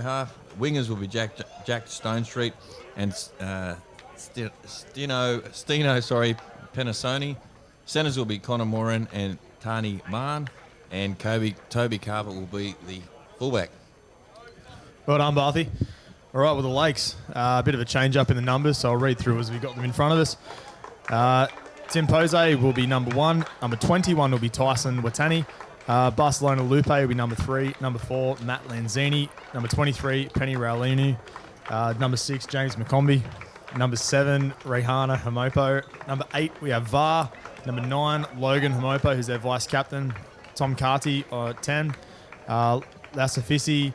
half. Wingers will be Jack Stonestreet and Stino Penasoni. Centres will be Connor Moran and Tani Marn. And Toby Carver will be the fullback. Well done, Barthy. All right, well, the Lakes, a bit of a change-up in the numbers, so I'll read through as we've got them in front of us. Tim Posey will be number 1. Number 21 will be Tyson Watani. Barcelona Lupe will be number 3. Number 4, Matt Lanzini. Number 23, Penny Raulinu. Number 6, James McCombie. Number 7, Rehana Hamopo. Number 8, we have VAR. Number 9, Logan Hamopo, who's their vice-captain. Tom Carty at 10. Lasafisi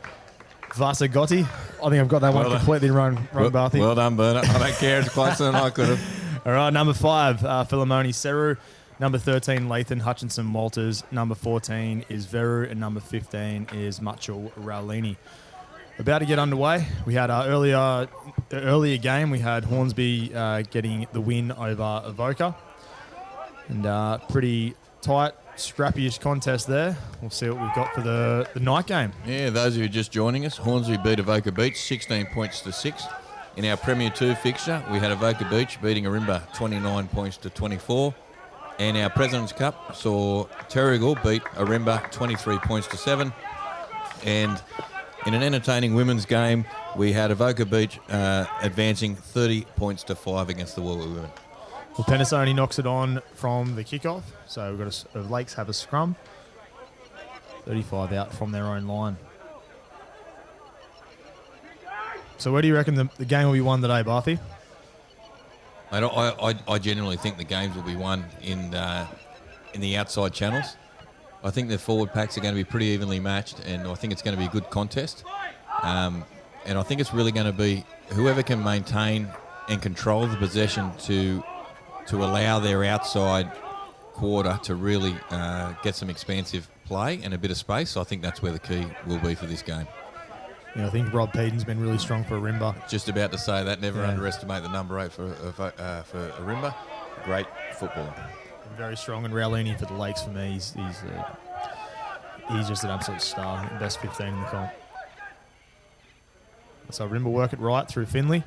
Vasagotti. I think I've got that one completely wrong, Barthy. Well done, Bernard. I don't care. It's closer than I could have. All right, number 5, Philemoni Seru. Number 13, Lathan Hutchinson Walters. Number 14 is Veru. And number 15 is Machel Raulini. About to get underway. We had our earlier game. We had Hornsby getting the win over Avoca. And pretty tight, scrappy-ish contest there. We'll see what we've got for the night game. Yeah, those of you just joining us, Hornsby beat Avoca Beach 16 points to 6. In our Premier 2 fixture, we had Avoca Beach beating Ourimbah 29 points to 24. And our President's Cup saw Terrigal beat Ourimbah 23 points to 7. And in an entertaining women's game, we had Avoca Beach advancing 30 points to 5 against the Woolwich women. Well, Penasoni knocks it on from the kickoff. So we've got the Lakes have a scrum. 35 out from their own line. So where do you reckon the game will be won today, Barthy? I genuinely think the games will be won in the outside channels. I think the forward packs are going to be pretty evenly matched, and I think it's going to be a good contest. And I think it's really going to be whoever can maintain and control the possession to allow their outside quarter to really get some expansive play and a bit of space. I think that's where the key will be for this game. Yeah, I think Rob Peden has been really strong for Ourimbah. Just about to say that. Never underestimate the number 8 for Ourimbah. Great football. Very strong, and Raulini for the Lakes for me. He's just an absolute star. Best 15 in the comp. So Ourimbah work it right through Finley.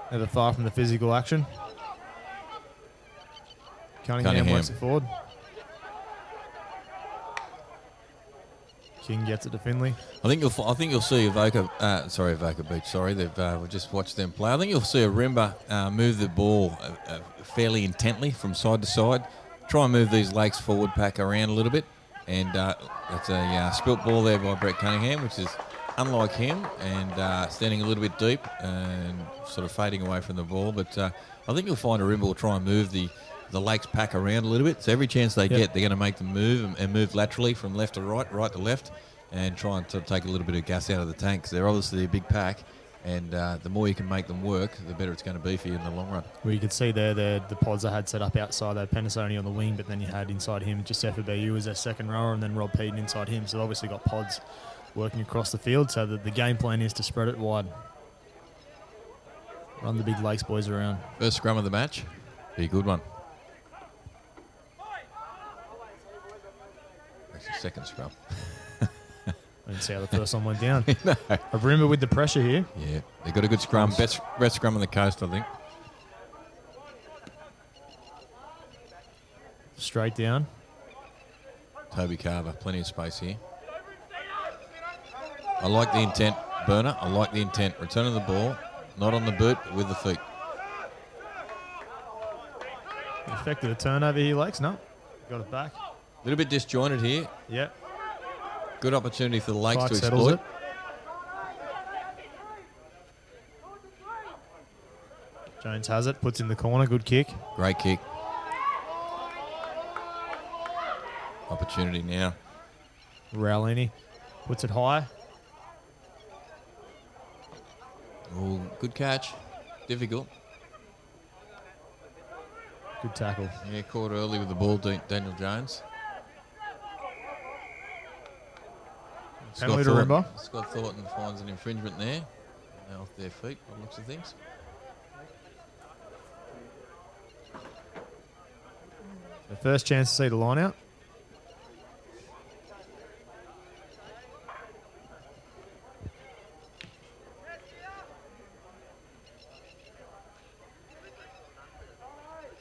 Never far from the physical action. Cunningham works it forward. King gets it to Finley. I think you'll see Avoca Beach. Sorry, we've just watched them play. I think you'll see Ourimbah move the ball fairly intently from side to side. Try and move these Lakes forward pack around a little bit, and that's a spilt ball there by Brett Cunningham, which is unlike him, and standing a little bit deep and sort of fading away from the ball. But I think you'll find Ourimbah will try and move the Lakes pack around a little bit. So every chance they get, they're going to make them move and move laterally from left to right, right to left, and try and take a little bit of gas out of the tank. 'Cause they're obviously a big pack, and the more you can make them work, the better it's going to be for you in the long run. Well, you could see there the pods they had set up outside. They had Penasoni on the wing, but then you had inside him Giuseppe BU as their second rower, and then Rob Peden inside him. So obviously got pods working across the field. So the game plan is to spread it wide. Run the big Lakes boys around. First scrum of the match. Be a good one. Second scrum. I didn't see how the first one went down. No. Ourimbah with the pressure here. Yeah, they've got a good scrum. Best scrum on the coast, I think. Straight down. Toby Carver, plenty of space here. I like the intent, Burner. I like the intent. Return of the ball, not on the boot, but with the feet. Effective a turnover here, Lakes. No, got it back. A little bit disjointed here. Yeah. Good opportunity for the Lakes to settles exploit. Jones has it, puts in the corner. Good kick. Great kick. Opportunity now. Raulini puts it high. Oh, good catch. Difficult. Good tackle. Yeah, caught early with the ball, Daniel Jones. Penalty to Ourimbah. Scott Thornton finds an infringement there. Now off their feet, by the looks of things. The first chance to see the line out.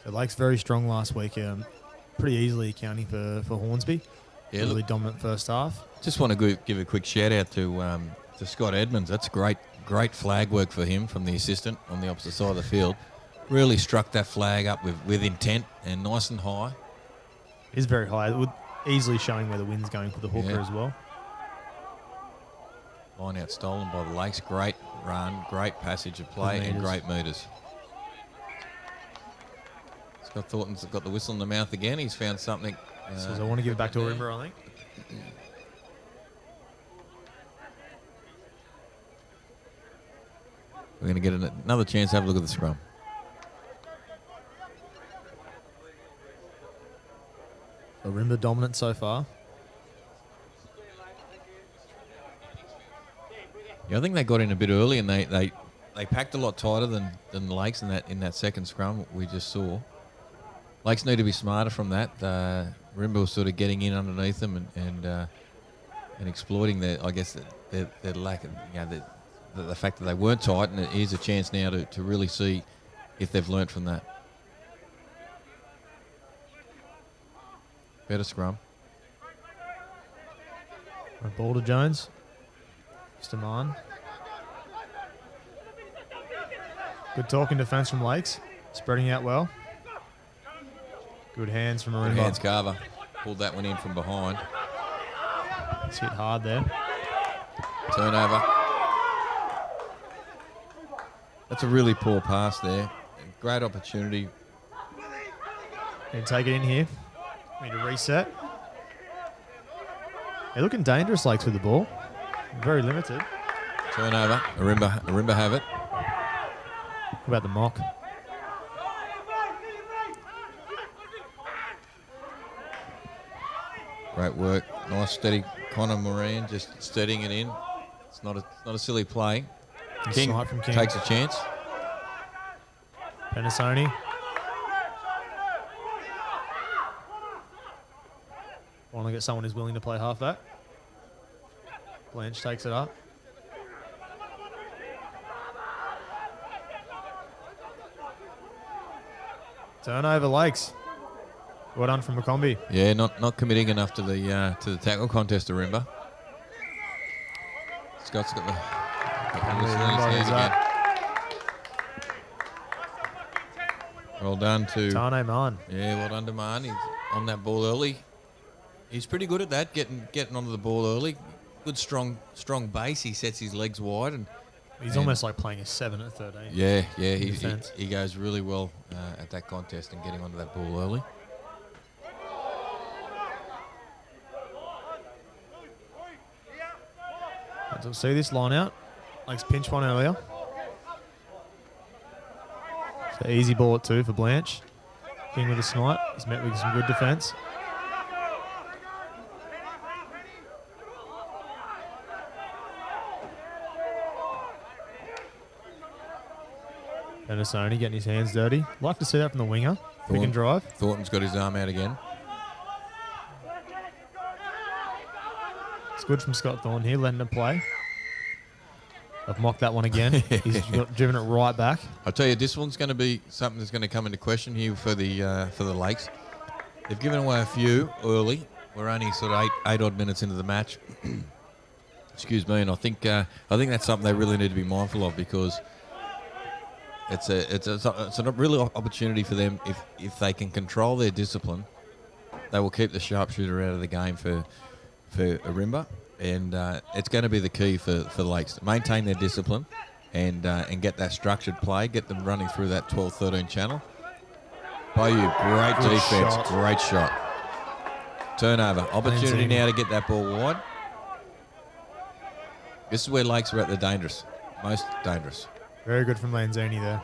So Lakes very strong last week. Pretty easily accounting for Hornsby. Yeah, Really look, dominant first half. just want to give a quick shout out to Scott Edmonds. That's great flag work for him from the assistant on the opposite side of the field. Really struck that flag up with intent and nice and high. Is very high. It would easily showing where the wind's going for the hooker as well. Line out stolen by the Lakes. Great run, great passage of play, and great meters. Scott Thornton's got the whistle in the mouth again. He's found something. So I want to give it back to Ourimbah, I think. We're going to get another chance to have a look at the scrum. Ourimbah dominant so far. Yeah, I think they got in a bit early and they packed a lot tighter than the Lakes in that second scrum we just saw. Lakes need to be smarter from that. Ourimbah was sort of getting in underneath them and exploiting their lack of, the fact that they weren't tight, and here's a chance now to really see if they've learnt from that. Better scrum. Ball to Jones. Mr. Mann. Good talking defence from Lakes. Spreading out well. Good hands from Ourimbah. Good hands, Carver. Pulled that one in from behind. It's hit hard there. Turnover. That's a really poor pass there. Great opportunity. Need to take it in here. Need to reset. They're looking dangerous, Lakes, with the ball. Very limited. Turnover. Ourimbah have it. What about the mock? Great work. Nice, steady. Connor Moran just steadying it in. It's not a silly play. King takes a chance. Penasoni. Want to get someone who's willing to play halfback. Blanche takes it up. Turnover, Lakes. Well done from McCombie. Yeah, not committing enough to the tackle contest, Ourimbah. Scott's got the whistle in his hand again. Well done to Tane Mann. Yeah, well done to Mann. He's on that ball early. He's pretty good at that, getting onto the ball early. Good strong base. He sets his legs wide and he's almost like playing a 7 at 13. Yeah. He goes really well at that contest and getting onto that ball early. So see this line out. Lakes pinch one earlier. So easy ball at 2 for Blanche. King with a snipe. He's met with some good defence. Penasoni getting his hands dirty. Like to see that from the winger. Quick and drive. Thornton's got his arm out again. It's good from Scott Thornton here, letting him play. I've mocked that one again. He's driven it right back. I tell you, this one's going to be something that's going to come into question here for the Lakes. They've given away a few early. We're only sort of eight odd minutes into the match. Excuse me, and I think that's something they really need to be mindful of because it's a real opportunity for them if they can control their discipline. They will keep the sharpshooter out of the game for Ourimbah, and it's going to be the key for the Lakes to maintain their discipline and get that structured play, get them running through that 12-13 channel. Bayou, great Good defense, shot. great shot. Turnover, opportunity now to get that ball wide. This is where Lakes are at the dangerous, most dangerous. Very good from Lanzini there.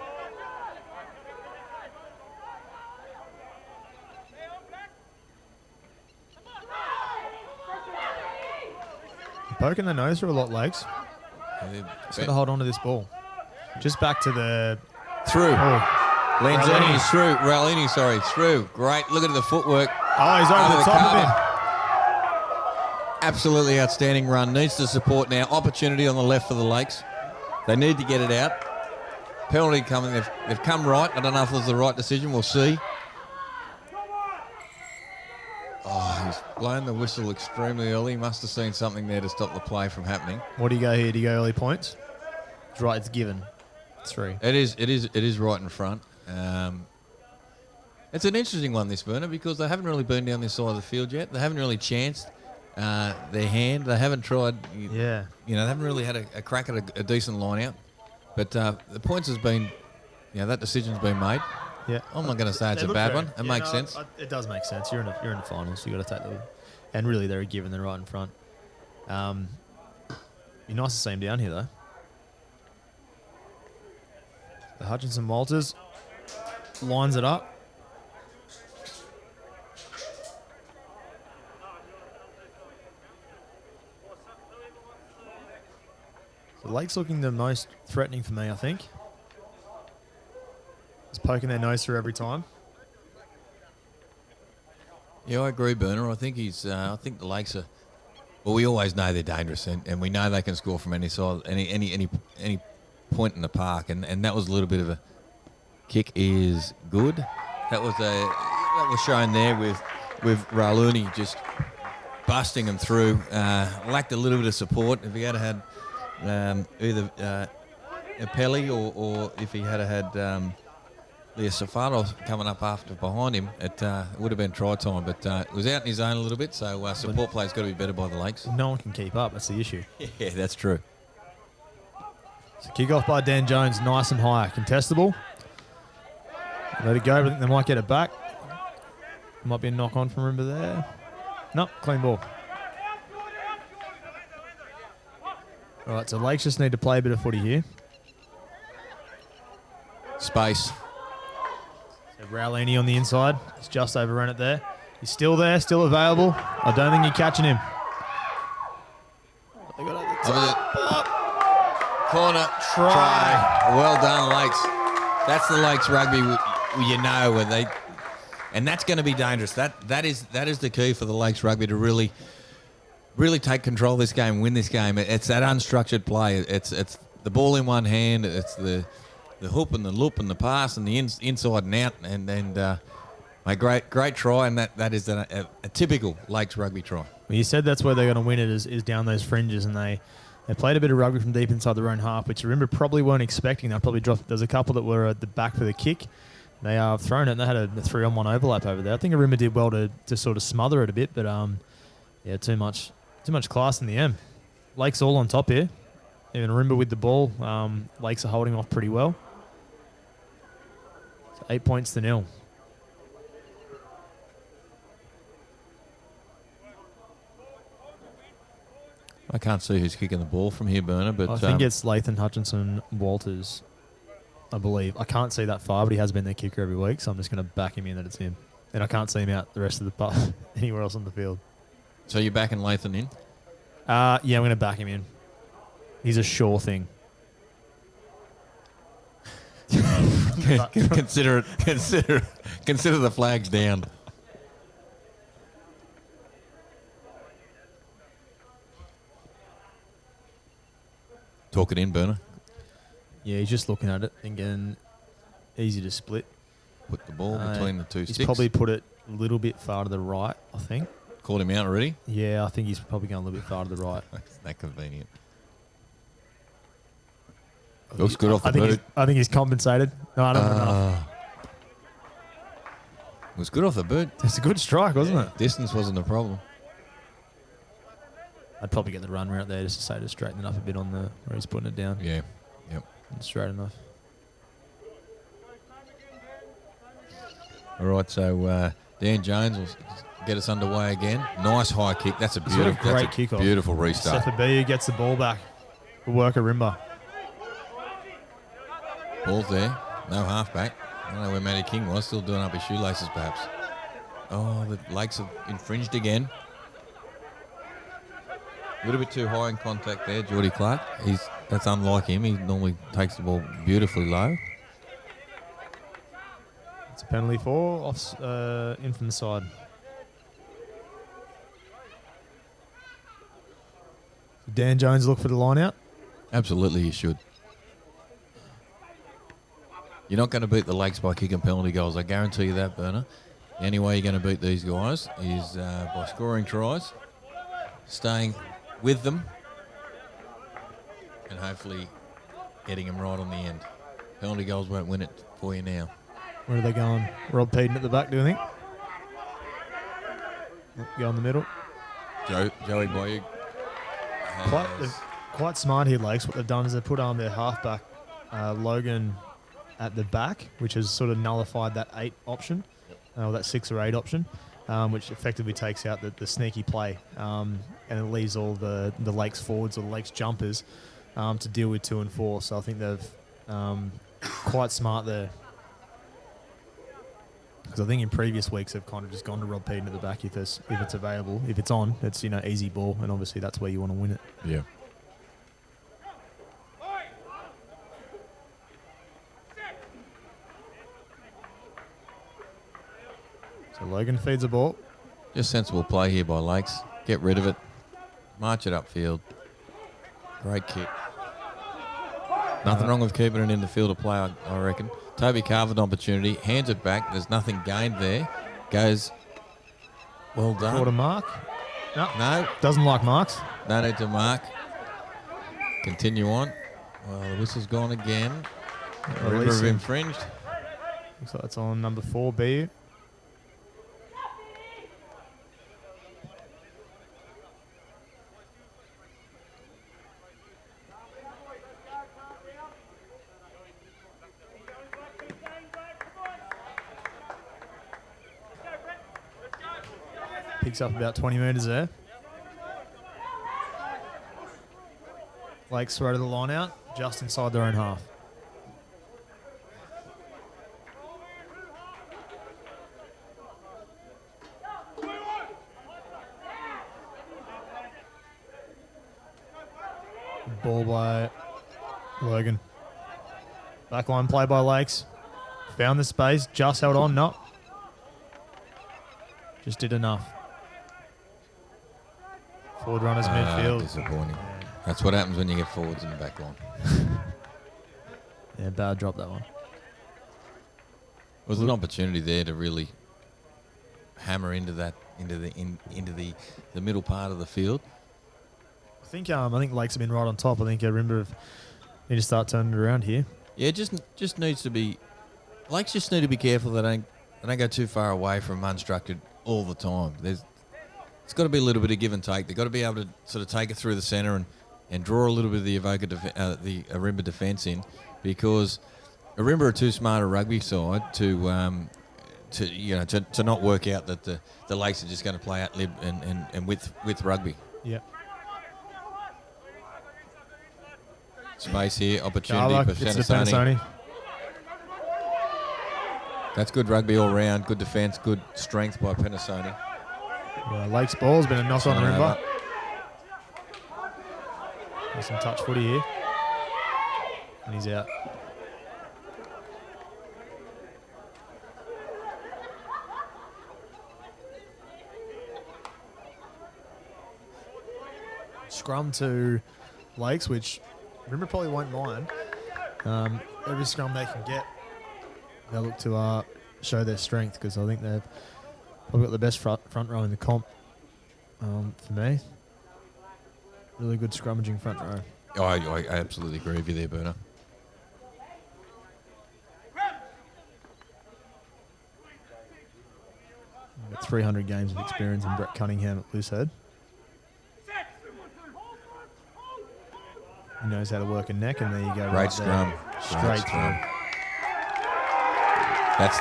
Poking the nose for a lot, Lakes. Just got to hold on to this ball. Just back to the... Through. Oh, Lanzini is through. Ralini, sorry, through. Great. Look at the footwork. oh he's over the top of him. Absolutely outstanding run. Needs the support now. Opportunity on the left for the Lakes. They need to get it out. Penalty coming. They've come right. I don't know if it was the right decision. We'll see. Oh, he's blown the whistle extremely early. He must have seen something there to stop the play from happening. What do you go here? Do you go early points? It's right, it's given. 3. It is right in front. It's an interesting one, this, Werner, because they haven't really been down this side of the field yet. They haven't really chanced their hand. They haven't tried. Yeah. They haven't really had a crack at a decent line out. But the points has been, that decision's been made. Yeah. I'm not going to say it's a bad one. It makes sense. It does make sense. You're in the finals. You got to take the, and really they're a given. They're right in front. Be nice to see him down here though. The Hutchinson Walters lines it up. The Lake's looking the most threatening for me, I think. He's poking their nose through every time. Yeah, I agree, Burner. I think I think the Lakes are. Well, we always know they're dangerous, and we know they can score from any side, any point in the park, and that was a little bit of a kick is good. That was shown there with Rauluni just busting him through. Lacked a little bit of support. If he had had either Apelli or if he had had Leo Safaro coming up after behind him, it would have been try time, but it was out in his own a little bit, so support play's got to be better by the Lakes. No one can keep up. That's the issue. Yeah, that's true. So kick off by Dan Jones, nice and high, contestable. Let it go, but I think they might get it back. Might be a knock on from Ourimbah there. Nope, clean ball. All right, so Lakes just need to play a bit of footy here. Space. So Raulini on the inside. He's just overrun it there. He's still there, still available. I don't think you're catching him. They got it at the top. Corner. Try. Well done, Lakes. That's the Lakes rugby where they, and that's going to be dangerous. That is the key for the Lakes rugby to really take control of this game, win this game. It's that unstructured play. It's the ball in one hand. It's the hoop and the loop and the pass and the inside and out and a great try, and that is a typical Lakes rugby try. Well, you said that's where they're going to win it is down those fringes, and they played a bit of rugby from deep inside their own half, which Ourimbah probably weren't expecting. They'll probably drop. There's a couple that were at the back for the kick. They have thrown it, and they had a 3-on-1 overlap over there. I think Ourimbah did well to sort of smother it a bit, but too much class in the end. Lakes all on top here. Even Ourimbah with the ball. Lakes are holding off pretty well. So 8 points to 0. I can't see who's kicking the ball from here, Burner, but I think it's Lathan, Hutchinson, Walters, I believe. I can't see that far, but he has been their kicker every week, so I'm just going to back him in that it's him. And I can't see him out the rest of the anywhere else on the field. So you're backing Lathan in? Yeah, I'm going to back him in. He's a sure thing. Consider the flags down. Talk it in, Burner. Yeah, he's just looking at it, thinking easy to split. Put the ball between the two sticks. He's probably put it a little bit far to the right, I think. Called him out already? Yeah, I think he's probably going a little bit far to the right. That's that convenient. Looks good off the boot. I think he's compensated. No, I don't know. It was good off the boot. It's a good strike, wasn't it? Distance wasn't a problem. I'd probably get the run route there just to say to straighten it up a bit on the where he's putting it down. Yeah, yep. Straight enough. All right, so Dan Jones will get us underway again. Nice high kick. That's a beautiful, great kick-off. Beautiful restart. Sefabiu gets the ball back. Good work, Ourimbah. Ball's there. No halfback. I don't know where Matty King was. Still doing up his shoelaces, perhaps. Oh, the Lakes have infringed again. A little bit too high in contact there, Geordie Clark. That's unlike him. He normally takes the ball beautifully low. It's a penalty for in from the side. Dan Jones look for the line out. Absolutely, you should. You're not going to beat the Lakes by kicking penalty goals. I guarantee you that, Burner. The only way you're going to beat these guys is by scoring tries, staying with them, and hopefully getting them right on the end. Penalty goals won't win it for you now. Where are they going? Rob Peden at the back, do you think? Go in the middle. Joey Boyug. Quite smart here, Lakes. What they've done is they've put on their halfback, Logan, at the back, which has sort of nullified that 8 option, or that 6 or 8 option, which effectively takes out the sneaky play, and it leaves all the Lakes forwards or the Lakes jumpers to deal with 2 and 4. So I think they've quite smart there. Because I think in previous weeks they've kind of just gone to Rob Peden at the back if it's available. If it's on, it's easy ball, and obviously that's where you want to win it. Yeah. So Logan feeds the ball. Just sensible play here by Lakes. Get rid of it. March it upfield. Great kick. Nothing wrong with keeping it in the field of play, I reckon. Toby Carver an opportunity. Hands it back. There's nothing gained there. Goes. Well done. Quarter mark. No. Doesn't like marks. No need to mark. Continue on. Well, the whistle's gone again. Ourimbah have infringed. Looks like it's on number 4, B. Picks up about 20 metres there. Lakes throw to the line out, just inside their own half. Ball by Logan. Backline play by Lakes. Found the space, just held on, no. Just did enough. Forward runners midfield. Disappointing. That's what happens when you get forwards in the back line. Yeah, bad drop that one. There was an opportunity there to really hammer into that, into the middle part of the field. I think Lakes have been right on top. I think Ourimbah need to start turning it around here. Yeah, just needs to be. Lakes just need to be careful that they don't go too far away from unstructured all the time. It's got to be a little bit of give and take. They've got to be able to sort of take it through the centre and draw a little bit of the the Ourimbah defence in, because Ourimbah are too smart a rugby side to not work out that the Lakes are just going to play out lib and with rugby. Yeah. Space here, opportunity for Penasoni. Penasoni. That's good rugby all round, good defence, good strength by Penasoni. Lakes ball's been a knock on Ourimbah. There's some touch footy here. And he's out. Scrum to Lakes, which Ourimbah probably won't mind. Every scrum they can get, they'll look to show their strength, because I think they've probably got the best front row in the comp for me. Really good scrummaging front row. Oh, I absolutely agree with you there, Burner. Got 300 games of experience in Brett Cunningham at Loosehead. He knows how to work a neck, and there you go. Great scrum. Straight through. That's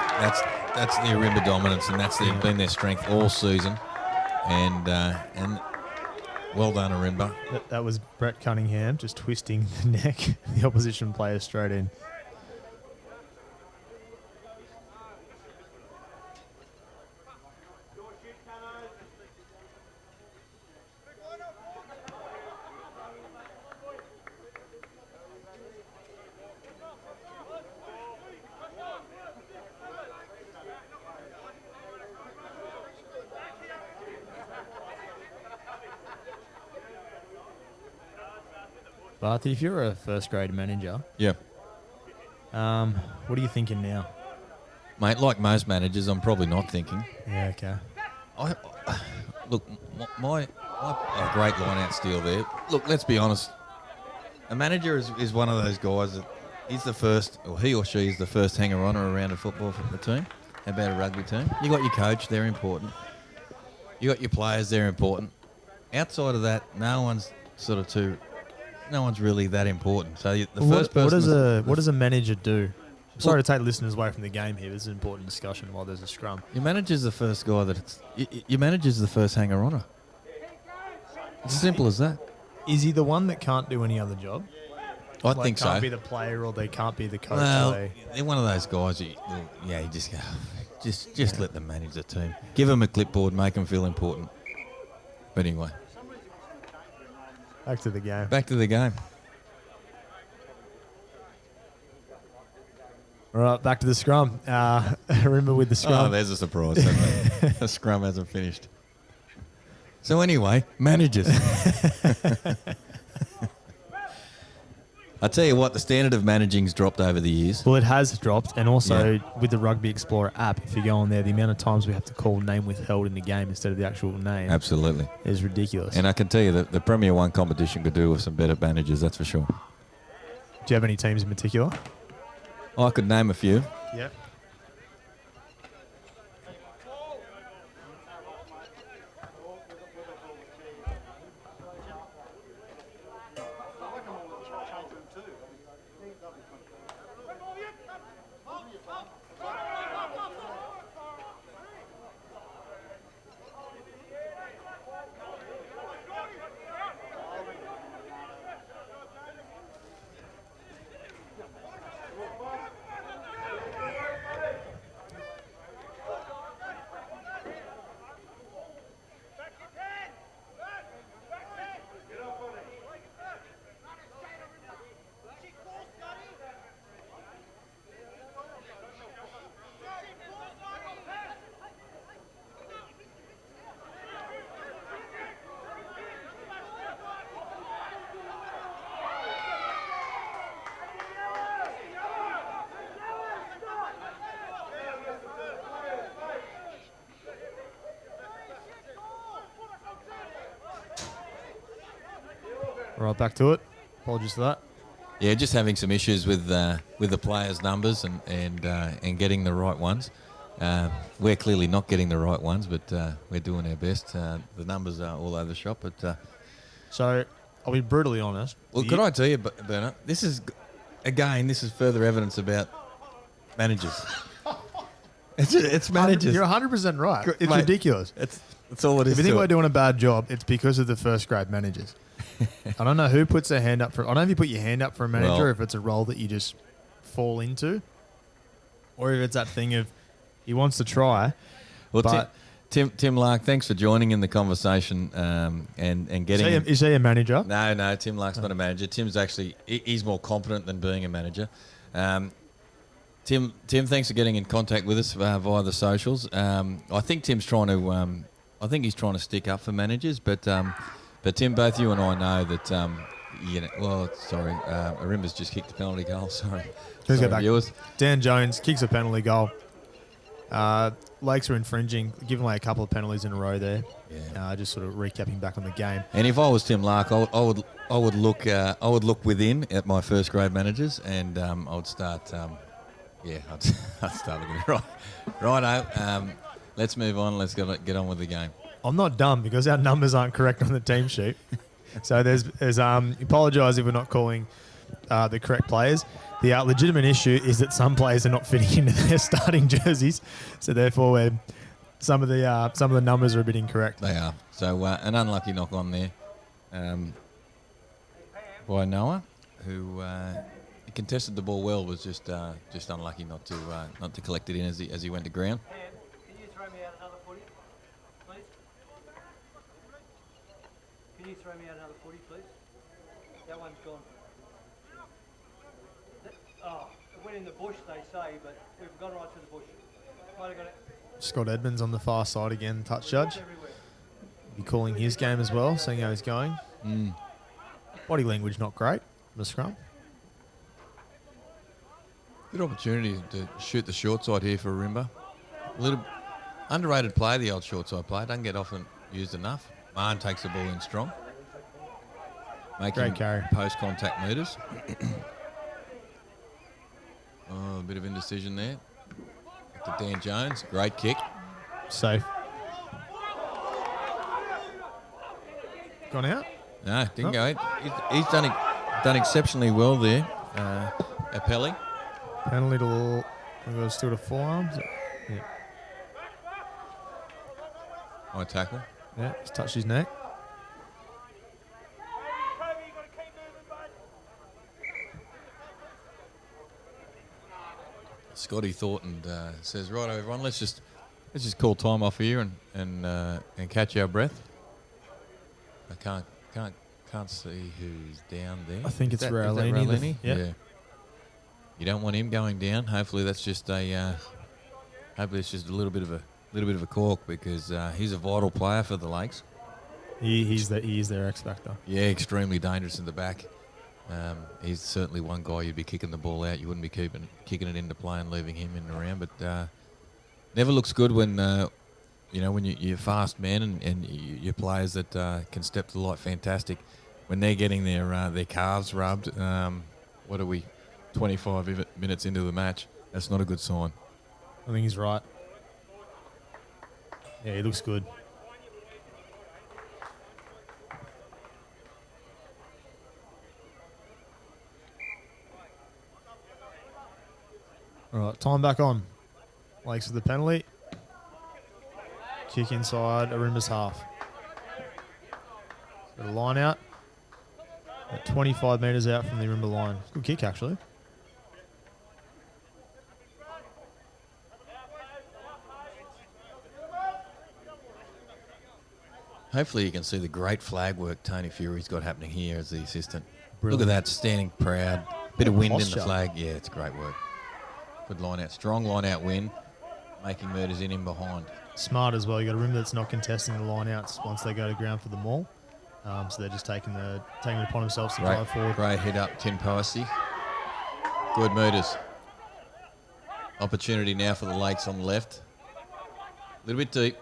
the Ourimbah dominance, and that's been their strength all season. And well done, Ourimbah. That was Brett Cunningham just twisting the neck of the opposition player straight in. Barty, if you're a first grade manager, Yeah. what are you thinking now? Mate, like most managers, I'm probably not thinking. Yeah, okay. I look, my great line-out steal there. Look, let's be honest. A manager is one of those guys that he's the first, or he or she is the first hanger-oner around a football for the team. How about a rugby team? You got your coach, they're important. You got your players, they're important. Outside of that, no one's really that important. So the first person. What does a manager do? Sorry to take listeners away from the game here. This is an important discussion while there's a scrum. Your manager's the first guy your manager's the first hanger-oner. It's as simple as that. Is he the one that can't do any other job? I think so. Can't be the player, or they can't be the coach. Well, they're one of those guys. You just go, just let them manage the team. Give them a clipboard, make them feel important. But anyway, back to the game. Back to the game. All right, back to the scrum. Ourimbah with the scrum. Oh, there's a surprise. The scrum hasn't finished. So anyway, managers. I tell you what, the standard of managing's dropped over the years. Well, it has dropped, and also with the Rugby Explorer app, if you go on there, the amount of times we have to call name withheld in the game instead of the actual name Absolutely. is ridiculous. And I can tell you that the Premier 1 competition could do with some better managers, that's for sure. Do you have any teams in particular? I could name a few. Yeah. Right, back to it. Apologies for that. Yeah, just having some issues with the players' numbers and getting the right ones. We're clearly not getting the right ones, but we're doing our best. The numbers are all over the shop. But so I'll be brutally honest. well, could I tell you, Bernard? This is further evidence about managers. It's managers. You're 100% right. It's Mate, ridiculous. That's all it is. If you think we're doing a bad job, it's because of the first grade managers. I don't know who puts their hand up for. I don't know if you put your hand up for a manager, or if it's a role that you just fall into, or if it's that thing of he wants to try. Well, but Tim Lark, thanks for joining in the conversation and getting. Is he a manager? No, Tim Lark's not a manager. Tim's actually he's more competent than being a manager. Tim, thanks for getting in contact with us via the socials. I think Tim's trying to. I think he's trying to stick up for managers, but Tim, both you and I know that. Ourimba's just kicked a penalty goal. Sorry. Let's go back. Viewers. Dan Jones kicks a penalty goal. Lakes are infringing, giving away a couple of penalties in a row there. Yeah. Just sort of recapping back on the game. And if I was Tim Lark, I would look within at my first grade managers, and I would start. I'd start looking right. Righto. Let's move on. Let's get on with the game. I'm not dumb because our numbers aren't correct on the team sheet. So there's apologise if we're not calling the correct players. The legitimate issue is that some players are not fitting into their starting jerseys, so therefore some of the numbers are a bit incorrect. They are. So an unlucky knock on there by Noah, who contested the ball well, was just unlucky not to collect it in as he went to ground. Can you throw me out another footy, please? Can you throw me out another footy, please? That one's gone. It went in the bush, they say, but we've gone right to the bush. Might have got it. Scott Edmonds on the far side again, touch judge. Everywhere. Be calling his game as well, seeing how he's going. Body language not great. The scrum. Good opportunity to shoot the short side here for Ourimbah. A little underrated play, the old short side play. Doesn't get often used enough. Marn takes the ball in strong. Making Great carry. post-contact meters. Oh, a bit of indecision there. To Dan Jones. Great kick. Safe. Gone out? No, didn't Oh. go. He's done exceptionally well there. Apelli. Penalty to still to forearms. Yeah. High tackle. Yeah, he's touched his neck. Scotty Thornton says, "Right, everyone, let's just call time off here and catch our breath." I can't see who's down there. I think it's Is that Raulini. Yeah. You don't want him going down. Hopefully that's just hopefully it's just a little bit of a cork, because he's a vital player for the Lakes. He is their X factor. Yeah, extremely dangerous in the back. He's certainly one guy you'd be kicking the ball out. You wouldn't be kicking it into play and leaving him in and around. But never looks good when when you're fast men and your players that can step to the light. Fantastic when they're getting their calves rubbed. What are we? 25 minutes into the match. That's not a good sign. I think he's right. Yeah, he looks good. All right, time back on. Lakes with the penalty. Kick inside Ourimbah's half. Got a line out. At 25 metres out from the Ourimbah line. Good kick, actually. Hopefully you can see the great flag work Tony Fury's got happening here as the assistant. Brilliant. Look at that, standing proud. Bit of wind in the Posture. flag. Yeah, it's great work. Good line out. Strong line out win. Making murders in behind. Smart as well. You got a Ourimbah that's not contesting the line outs once they go to ground for the maul. So they're just taking it upon themselves to drive forward. Great hit up, Tin Poesty. Good murders. Opportunity now for the Lakes on the left. A little bit deep.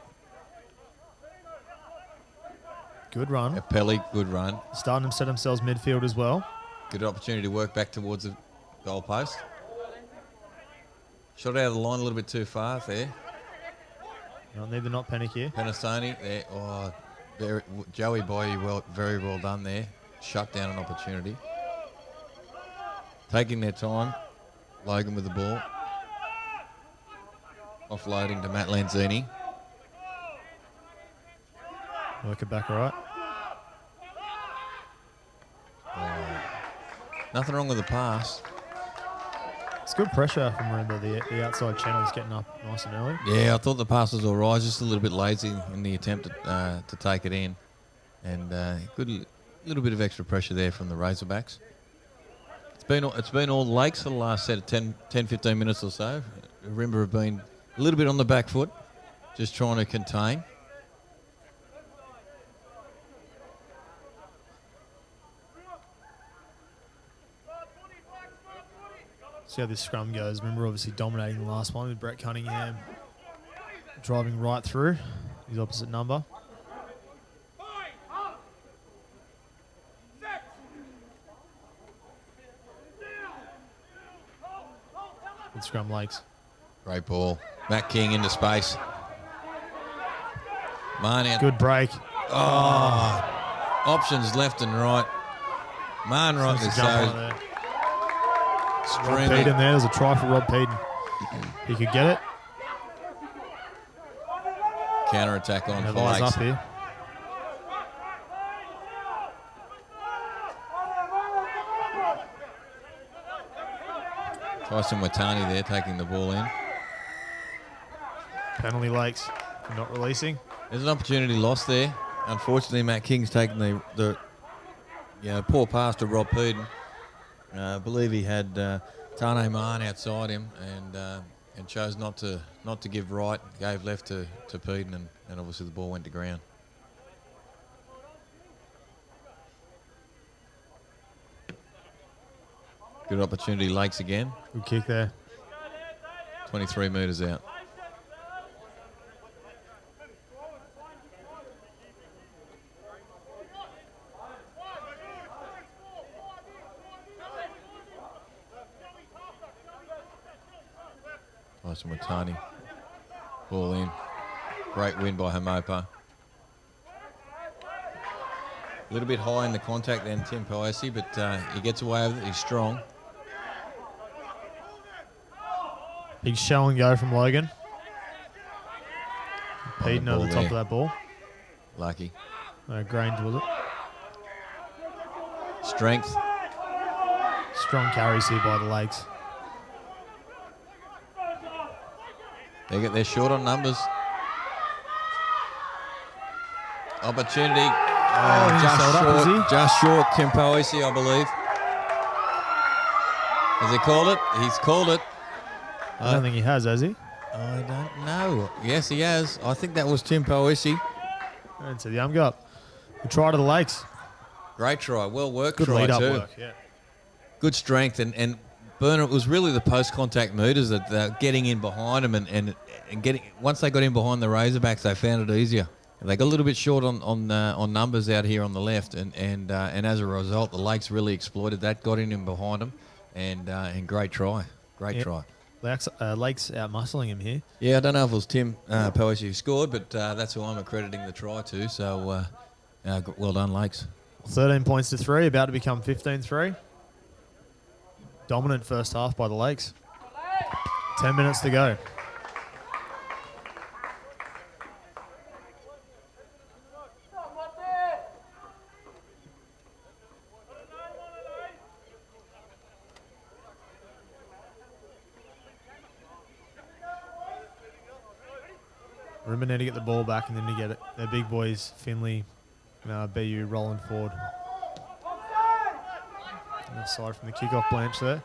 Good run. Apelli, good run. Starting to set themselves midfield as well. Good opportunity to work back towards the goal post. Shot out of the line a little bit too far there. Need to not panic here. Penasoni there. Oh, Joey Boye, very well done there. Shut down an opportunity. Taking their time. Logan with the ball. Offloading to Matt Lanzini. Work it back all right. Nothing wrong with the pass. It's good pressure from Ourimbah. The outside channel's getting up nice and early. Yeah, I thought the pass was all right. Just a little bit lazy in the attempt to take it in. And good little bit of extra pressure there from the Razorbacks. It's been all Lakes for the last set of 10-15 minutes or so. Ourimbah have been a little bit on the back foot, just trying to contain. See how this scrum goes. Remember, obviously dominating the last one with Brett Cunningham driving right through his opposite number. Good scrum, Lakes. Great ball. Matt King into space. Marn out. Good break. Options left and right. Marn rightly Jump on it so. there. Rob Extremely. Peden there. There's a try for Rob Peden. He could get it. Counter attack on And for eyes Lakes. up here. Tyson Watani there taking the ball in. Penalty, Lakes for not releasing. There's an opportunity lost there. Unfortunately, Matt King's taken the poor pass to Rob Peden. I believe he had Tane Marn outside him and chose not to give right. Gave left to Peden and obviously the ball went to ground. Good opportunity, Lakes again. Good kick there. 23 metres out. Nice one with Tony. Ball in. Great win by Hamopa. A little bit high in the contact then, Tim Poesi, but he gets away with it. He's strong. Big show and go from Logan. Peden ball over the top there. of that ball. Lucky. Grange was it. Strength. Strong carries here by the Lakes. They get their short on numbers. Opportunity. he's sold up, is he? Just short, Tim Poesi, I believe. Has he called it? He's called it. I don't think he has he? I don't know. Yes, he has. I think that was Tim Poesi. And so the arm go up. Good try to the Lakes. Great try. Well worked Good try lead up too. work. Yeah. Good strength and Burner, it was really the post-contact meters that getting in behind them and getting once they got in behind the Razorbacks, they found it easier. They got a little bit short on numbers out here on the left, and as a result, the Lakes really exploited that, got in behind them, and great try, try. Lakes out muscling him here. Yeah, I don't know if it was Tim Poesi who scored, but that's who I'm accrediting the try to. So well done, Lakes. 13 points to 3, about to become 15-3. Dominant first half by the Lakes. 10 minutes to go. Ourimbah need to get the ball back and then to get it. Their big boys, Finley, BU rolling forward. Aside from the kickoff Blanche there.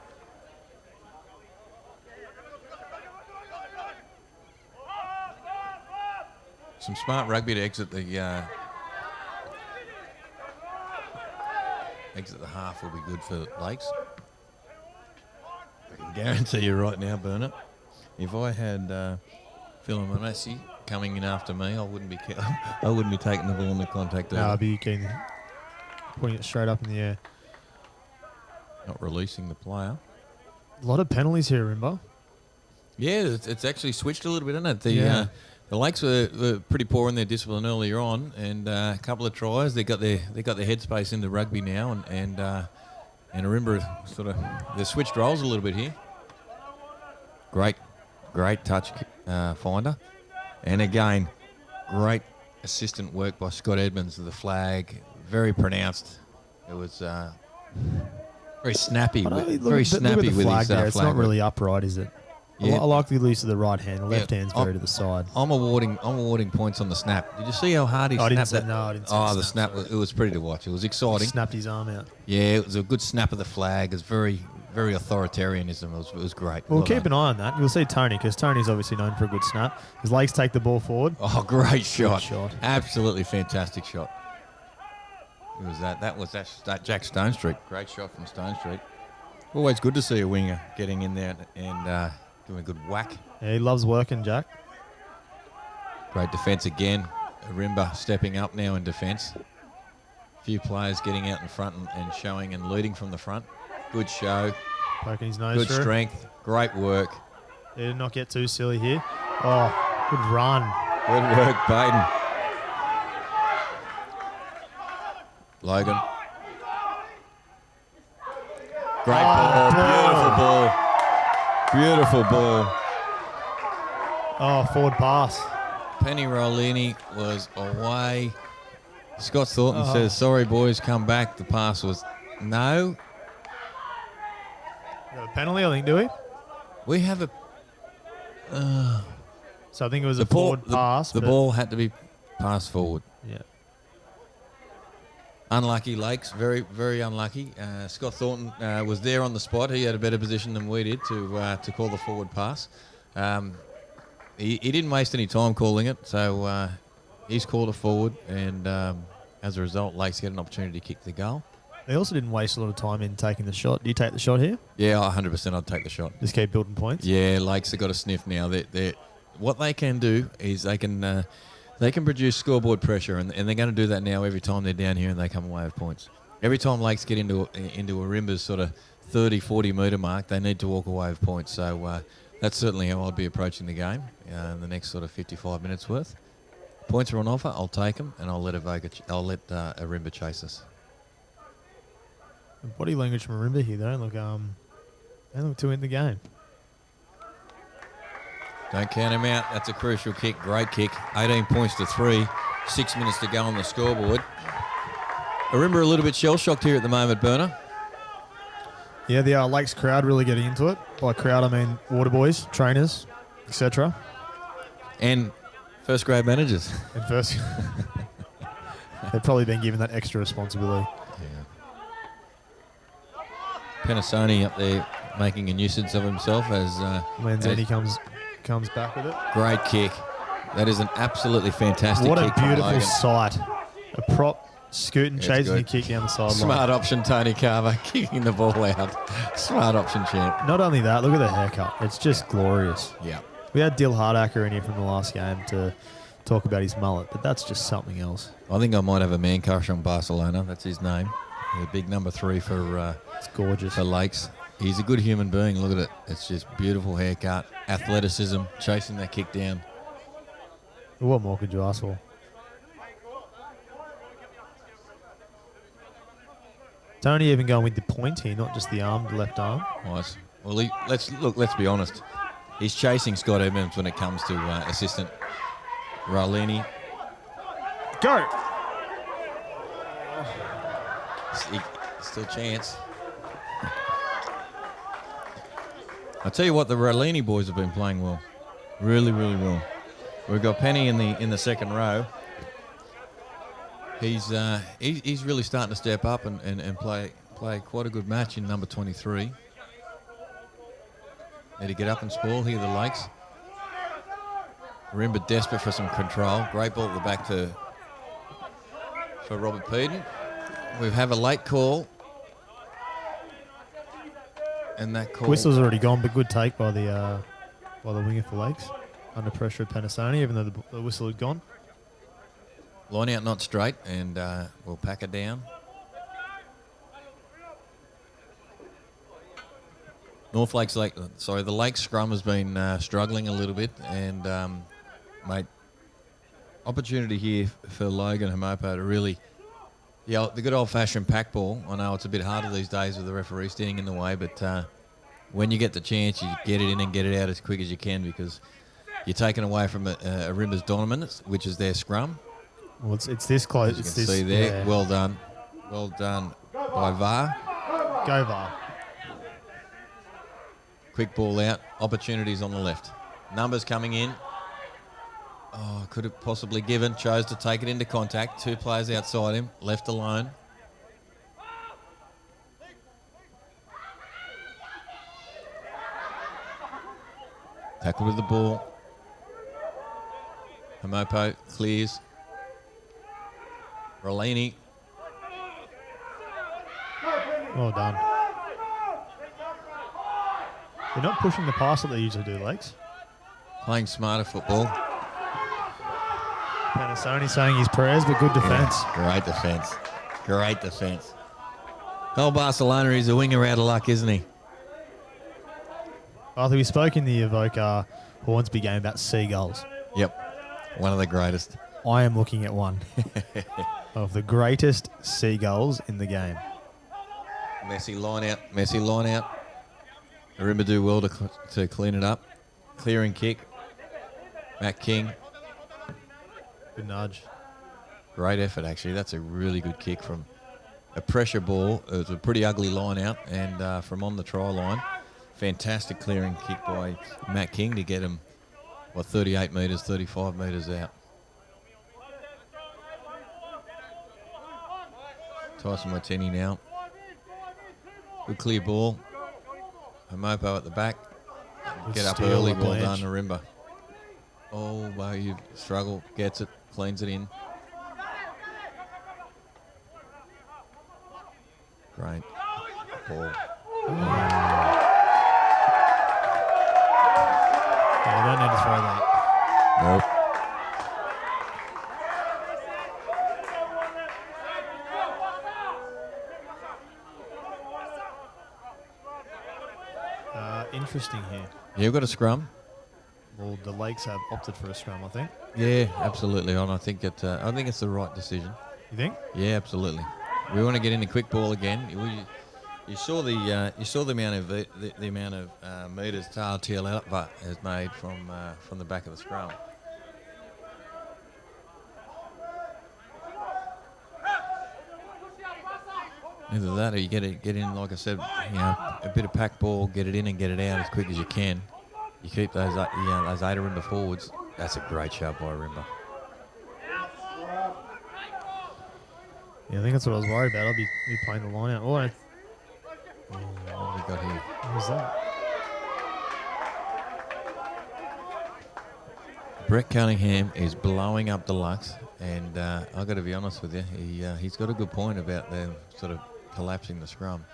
Some smart rugby to exit the half will be good for Lakes. I can guarantee you right now, Bernard, if I had Philomonesi coming in after me, I wouldn't be taking the ball in the contact. No, I'd be keen putting it straight up in the air. Not releasing the player. A lot of penalties here, Ourimbah. Yeah, it's actually switched a little bit, isn't it? The Lakes were pretty poor in their discipline earlier on, and a couple of tries. They got their headspace into rugby now, and Ourimbah sort of they switched roles a little bit here. Great touch finder, and again, great assistant work by Scott Edmonds of the flag. Very pronounced. It was very snappy. Very snappy with flag his there. flag. It's not really upright, is it? Yeah. I like the use of the right hand. The left hand's very to the side. I'm awarding points on the snap. Did you see how hard he I didn't snapped see- that? no, I didn't see Oh, the the snap, snap. It was pretty to watch. It was exciting. Snapped his arm out. Yeah, it was a good snap of the flag. It was very authoritarianism. It was great. Well, Well keep done. an eye on that. You'll see Tony, because Tony's obviously known for a good snap. His Lakes take the ball forward. Oh, great shot. shot. Absolutely fantastic shot. It was that was Jack Stone Street. Great shot from Stone Street. Always good to see a winger getting in there and doing a good whack. Yeah, he loves working, Jack. Great defence again. Ourimbah stepping up now in defence. Few players getting out in front and showing and leading from the front. Good show. Poking his nose Good through. strength. Great work. He did not get too silly here. Oh, good run. Good work, Baden. Logan. Great ball. Beautiful ball. Oh, forward pass. Penny Rollini was away. Scott Thornton says, sorry, boys, come back. The pass was no. We got a penalty, I think, do we? We have a... So I think it was a forward pass. The but- ball had to be passed forward. Yeah. Unlucky Lakes, very, very unlucky. Scott Thornton was there on the spot. He had a better position than we did to call the forward pass. He didn't waste any time calling it, so he's called it forward, and as a result, Lakes get an opportunity to kick the goal. They also didn't waste a lot of time in taking the shot. Do you take the shot here? Yeah, 100% I'd take the shot. Just keep building points? Yeah, Lakes have got a sniff now. What they can do is they can produce scoreboard pressure, and they're going to do that now every time they're down here and they come away with points. Every time Lakes get into Ourimba's sort of 30, 40 metre mark, they need to walk away with points. So that's certainly how I'll be approaching the game in the next sort of 55 minutes worth. Points are on offer. I'll take them, and I'll let Ourimbah chase us. Body language from Ourimbah here, though. They look to win the game. Don't count him out. That's a crucial kick. Great kick. 18 points to 3. 6 minutes to go on the scoreboard. Ourimbah a little bit shell-shocked here at the moment, Burner. Yeah, the Lakes crowd really getting into it. By crowd, I mean water boys, trainers, etc. And first-grade managers. And first, they've probably been given that extra responsibility. Penasoni up there making a nuisance of himself as Lanzini comes back with it. Great kick. That is an absolutely fantastic What kick. a beautiful from Logan. sight. A prop scooting, It's chasing a good. kick down the sideline. Smart option, Tony Carver, kicking the ball out. Smart option, champ. Not only that, look at the haircut. It's just glorious. Yeah. We had Dill Hardacker in here from the last game to talk about his mullet, but that's just something else. I think I might have a man crush on Barcelona. That's his name. The big number 3 It's gorgeous. for Lakes. He's a good human being. Look at it. It's just beautiful haircut, athleticism, chasing that kick down. What more could you ask for? Tony even going with the point here, not just the arm, the left arm. Nice. Well, let's be honest. He's chasing Scott Edmonds when it comes to assistant Ralini. Go! Still chance. I tell you what, the Ralini boys have been playing well, really, really well. We've got Penny in the second row. He's really starting to step up and play quite a good match in number 23. Need to get up and spoil here, the Lakes. Ourimbah desperate for some control. Great ball at the back for Robert Peden. We have a late call. And that call... Whistle's already gone, but good take by the winger for Lakes. Under pressure of Panasoni, even though the whistle had gone. Line out not straight, and we'll pack it down. The Lakes scrum has been struggling a little bit, and mate, opportunity here for Logan Hamopo to really, the good old-fashioned pack ball. I know it's a bit harder these days with the referee standing in the way, but when you get the chance, you get it in and get it out as quick as you can, because you're taken away from Ourimba's dominance, which is their scrum. Well, it's this close. As you can see there. Yeah. Well done by VAR. Go VAR. Quick ball out. Opportunities on the left. Numbers coming in. Oh, could have possibly given. Chose to take it into contact. 2 players outside him. Left alone. Tackle with the ball. Hamopo clears. Rolini. Well done. They're not pushing the pass that they usually do, Lakes. Playing smarter football. Panasoni saying his prayers, but good defence. Great defence. Great defence. Oh, Barcelona, he's a winger out of luck, isn't he? Arthur, we spoke in the Evoca Hornsby game about seagulls. Yep. One of the greatest. I am looking at one of the greatest seagulls in the game. Messy line out. Ourimbah do well to clean it up. Clearing kick. Matt King. Good nudge. Great effort, actually. That's a really good kick from a pressure ball. It was a pretty ugly line out, and from on the try line, fantastic clearing kick by Matt King to get him, 38 metres, 35 metres out. Tyson Martini now. Good clear ball. Hamopo at the back. Good Get up steal early. off the Well edge. done, Ourimbah. Oh, well, you struggle. Gets it. Cleans it in. Great ball. Yeah, they don't need to throw that. Nope. Interesting here. Yeah, you've got a scrum. Well, the Lakes have opted for a scrum, I think. Yeah, absolutely. And I think it's the right decision. You think? Yeah, absolutely. We want to get in a quick ball again. You saw the amount of the amount of meters Teal has made from the back of the scrum. Either that, or you get in, like I said, a bit of pack ball, get it in and get it out as quick as you can. You keep those 8 Ourimbah forwards. That's a great shot by Ourimbah. Yeah, I think that's what I was worried about. I'll be playing the line out. Oh, What have we got here? who's that? Brett Cunningham is blowing up the Lux, and I've got to be honest with you, he's got a good point about them sort of collapsing the scrum.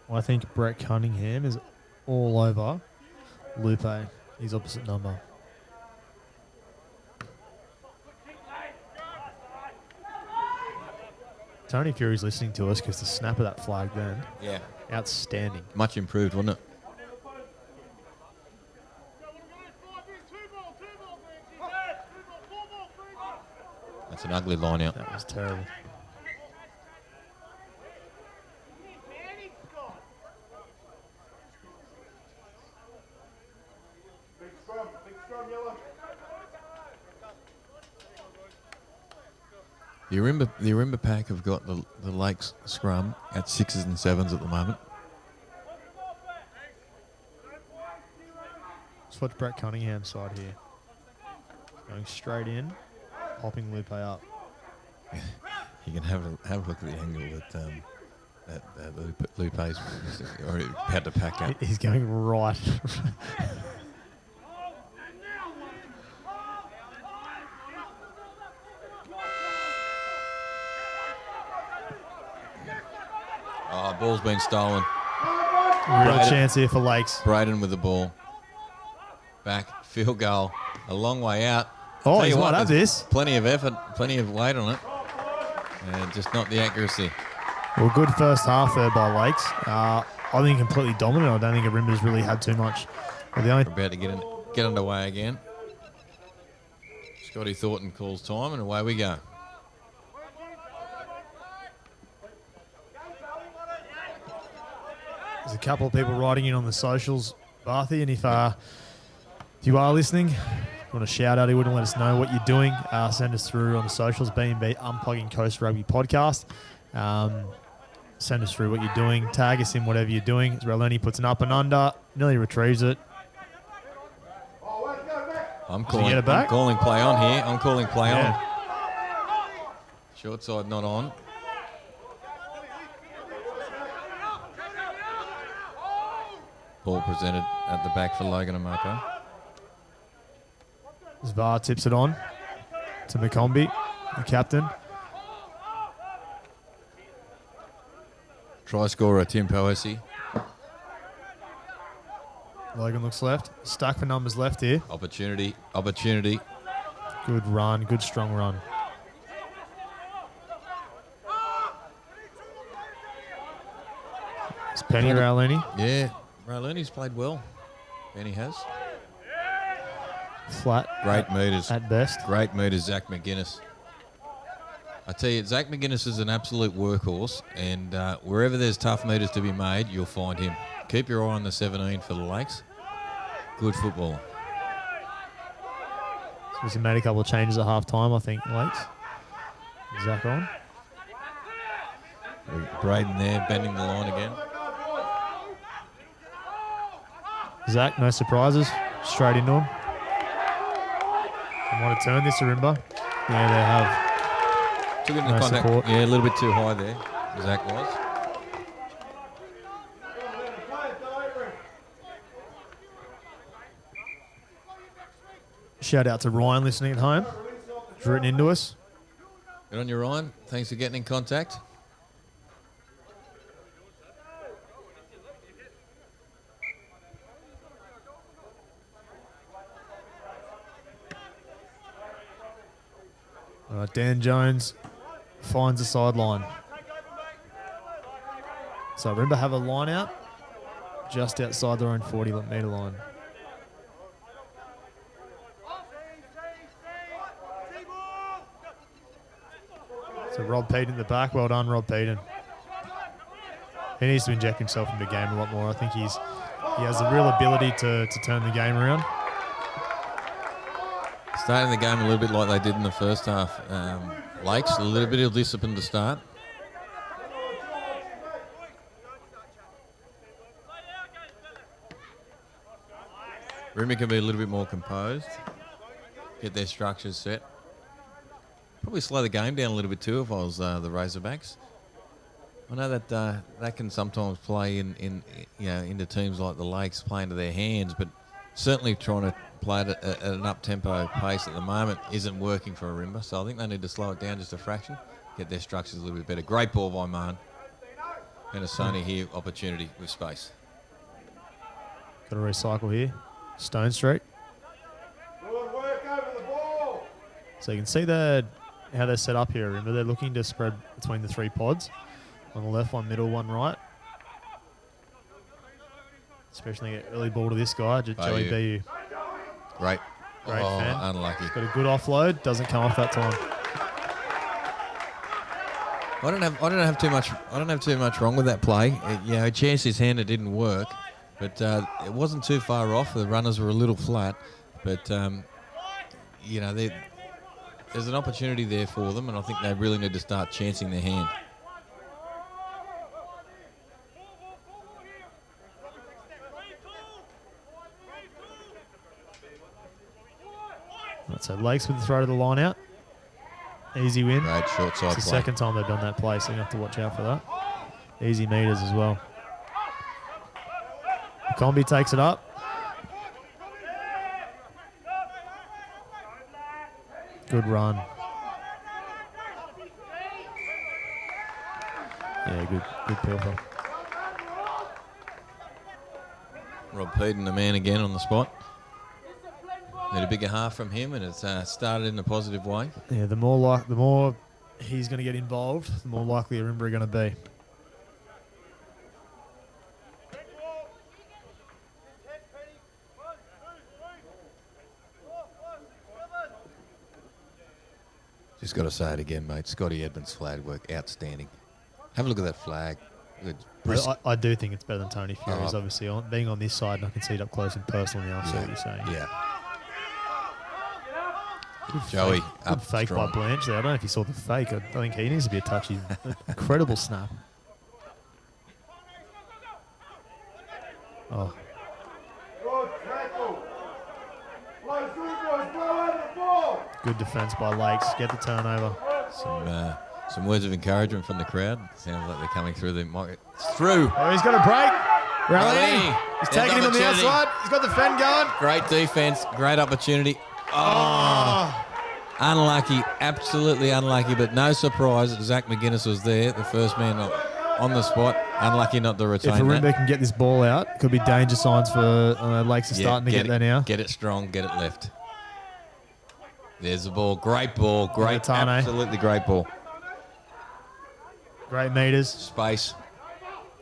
Well, I think Brett Cunningham is all over Lupe, his opposite number. Tony Fury's listening to us because the snap of that flag then, Yeah. outstanding. Much improved, wasn't it? That's an ugly line out. That was terrible. The Ourimbah pack have got the Lakes scrum at 6s and 7s at the moment. Let's watch Brett Cunningham's side here. Going straight in, popping Lupe up. You can have a look at the angle that Lupe's already had to pack up. He's going right. Oh, ball's been stolen. Real Braden. chance here for Lakes. Braden with the ball. Back, field goal. A long way out. Oh, Tell he's you not what, have there's this. Plenty of effort, plenty of weight on it. And just not the accuracy. Well, good first half there by Lakes. I think completely dominant. I don't think Ourimbah's really had too much. Well, the only We're about to get underway again. Scotty Thornton calls time, and away we go. There's a couple of people writing in on the socials, Barthy, and if you are listening, if you want to shout out, he wouldn't let us know what you're doing. Send us through on the socials, B&B Unplugging Coast Rugby Podcast. Send us through what you're doing. Tag us in whatever you're doing. Releni puts an up and under, nearly retrieves it. I'm he get it back? calling play on here. I'm calling play Yeah. on. Short side not on. Ball presented at the back for Logan Amoko. Zvar tips it on to McCombie, the captain. Try scorer Tim Poesi. Logan looks left. Stuck for numbers left here. Opportunity. Good run, good strong run. It's Penny Raulini. Yeah, Raulini's played well. Benny has. Flat Great meters. at best. Great meters, Zach McGuinness. I tell you, Zach McGuinness is an absolute workhorse, and wherever there's tough meters to be made, you'll find him. Keep your eye on the 17 for the Lakes. Good footballer. So he made a couple of changes at half time, I think, Lakes. Zach on. Braden there, bending the line again. Zach, no surprises. Straight into him. They might have turned this Ourimbah. Yeah, they have. Took it into No contact. support. Yeah, a little bit too high there, Zach was. Shout out to Ryan listening at home. He's written into us. Good on you, Ryan. Thanks for getting in contact. Dan Jones finds the sideline. So Ourimbah have a line out just outside their own 40-metre line. So Rob Peden at the back. Well done, Rob Peden. He needs to inject himself into the game a lot more. I think he has the real ability to turn the game around. Starting the game a little bit like they did in the first half. Lakes, a little bit of discipline to start. Ourimbah can be a little bit more composed, get their structures set. Probably slow the game down a little bit too if I was the Razorbacks. I know that that can sometimes play into teams like the Lakes, play into their hands, but certainly trying to play at an up-tempo pace at the moment isn't working for Ourimbah, so I think they need to slow it down just a fraction, get their structures a little bit better. Great ball by Mahon. And a Sony here, opportunity with space. Got to recycle here. Stone Street. Good work over the ball. So you can see how they're set up here. Remember, they're looking to spread between the three pods. On the left, one middle, one right. Especially get early ball to this guy, Joey BU. Great. Great fan. Unlucky. Got a good offload. Doesn't come off that time. I don't have too much wrong with that play. He chanced his hand, it didn't work, but it wasn't too far off. The runners were a little flat, but there's an opportunity there for them, and I think they really need to start chancing their hand. So Lakes with the throw to the line out. Easy win. Great short side It's the play. second time they've done that play, so you have to watch out for that. Easy meters as well. Combi takes it up. Good run. Yeah, good pilfer. Rob Peden, the man again on the spot. Need a bigger half from him, and it's started in a positive way. Yeah, the more he's going to get involved, the more likely Ourimbah are going to be. Just got to say it again, mate. Scotty Edmonds' flag work, outstanding. Have a look at that flag. Good. I do think it's better than Tony Fury's, obviously. Being on this side, and I can see it up close and personally, I see what you're saying. Yeah. Good Joey, fake, up good fake strong. by Blanche there. I don't know if you saw the fake. I think he needs to be a touchy. Incredible snap. Oh, Good tackle. Low good boys, blow over the ball. good defence by Lakes. Get the turnover. Some words of encouragement from the crowd. Sounds like they're coming through. Through. Oh, he's got a break. Rally. Rally. He's There's taking him on the opportunity. outside. He's got the fend going. Great defense. Great opportunity. Oh. Unlucky. Absolutely unlucky, but no surprise that Zach McGuinness was there, the first man on the spot. Unlucky not to retain If Ourimbah that. can get this ball out, could be danger signs for Lakes are starting to get there now. Get it strong, get it left. There's the ball. Great ball. Great. Tane. Absolutely great ball. Great meters. Space.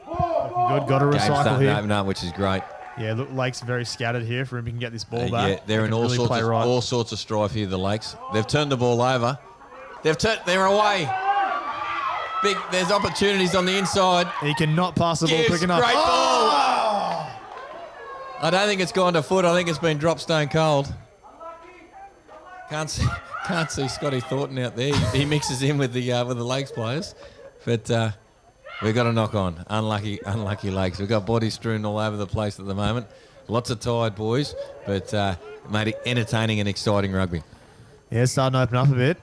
Looking good. Got to Game recycle starting to here. open up, which is great. Yeah, look, Lakes are very scattered here. If Ourimbah can get this ball back, Yeah, they're in can all really sorts play of right. all sorts of strife here. The Lakes. They've turned the ball over. They're away. Big. There's opportunities on the inside. He cannot pass the ball Gives, quick enough. great Oh! I don't think it's gone to foot. I think it's been dropped stone cold. Can't see Scotty Thornton out there. He mixes in with the Lakes players, but we've got a knock on. Unlucky Lakes. We've got bodies strewn all over the place at the moment. Lots of tired boys, but made it entertaining and exciting rugby. Yeah, it's starting to open up a bit.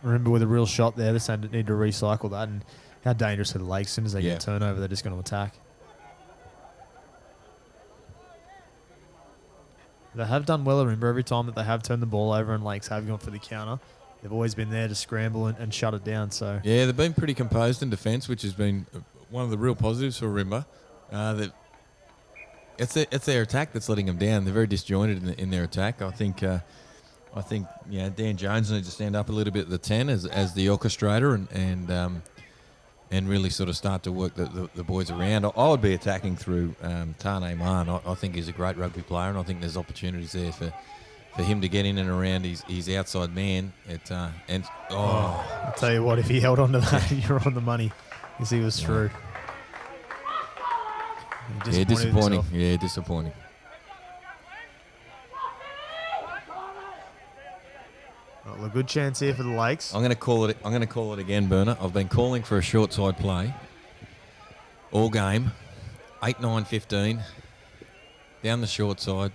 Remember with a real shot there, they need to recycle that. And how dangerous are the Lakes? As soon as they Yeah. get a turnover, they're just going to attack. They have done well, remember, every time that they have turned the ball over and Lakes have gone for the counter. They've always been there to scramble and shut it down. So Yeah, they've been pretty composed in defence, which has been one of the real positives for Ourimbah. It's their attack that's letting them down. They're very disjointed in their attack. I think I think Dan Jones needs to stand up a little bit at the 10 as the orchestrator and really sort of start to work the boys around. I would be attacking through Tane Marn. I think he's a great rugby player, and I think there's opportunities there for him to get in and around his outside man. I'll tell you what, if he held on to that, you're on the money, because he was through. He disappointing. himself. Yeah, disappointing. Well, a good chance here for the Lakes. I'm going to call it again, Burner. I've been calling for a short side play all game. 8, 9, 15 down the short side.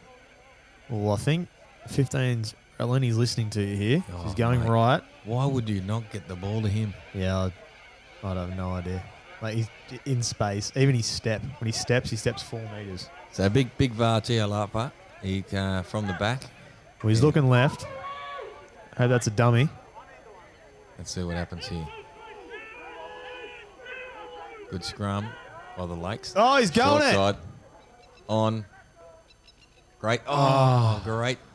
Well, I think 15's Eleni's listening to you here. Oh, She's going mate. right. Why would you not get the ball to him? Yeah, I have no idea. Like, he's in space. Even his step. When he steps 4 metres. So big Vartia Lapa. He from the back. Well, he's looking left. Hey, that's a dummy. Let's see what happens here. Good scrum by the Lakes. Oh, he's going Short it. side. On. Great. Oh,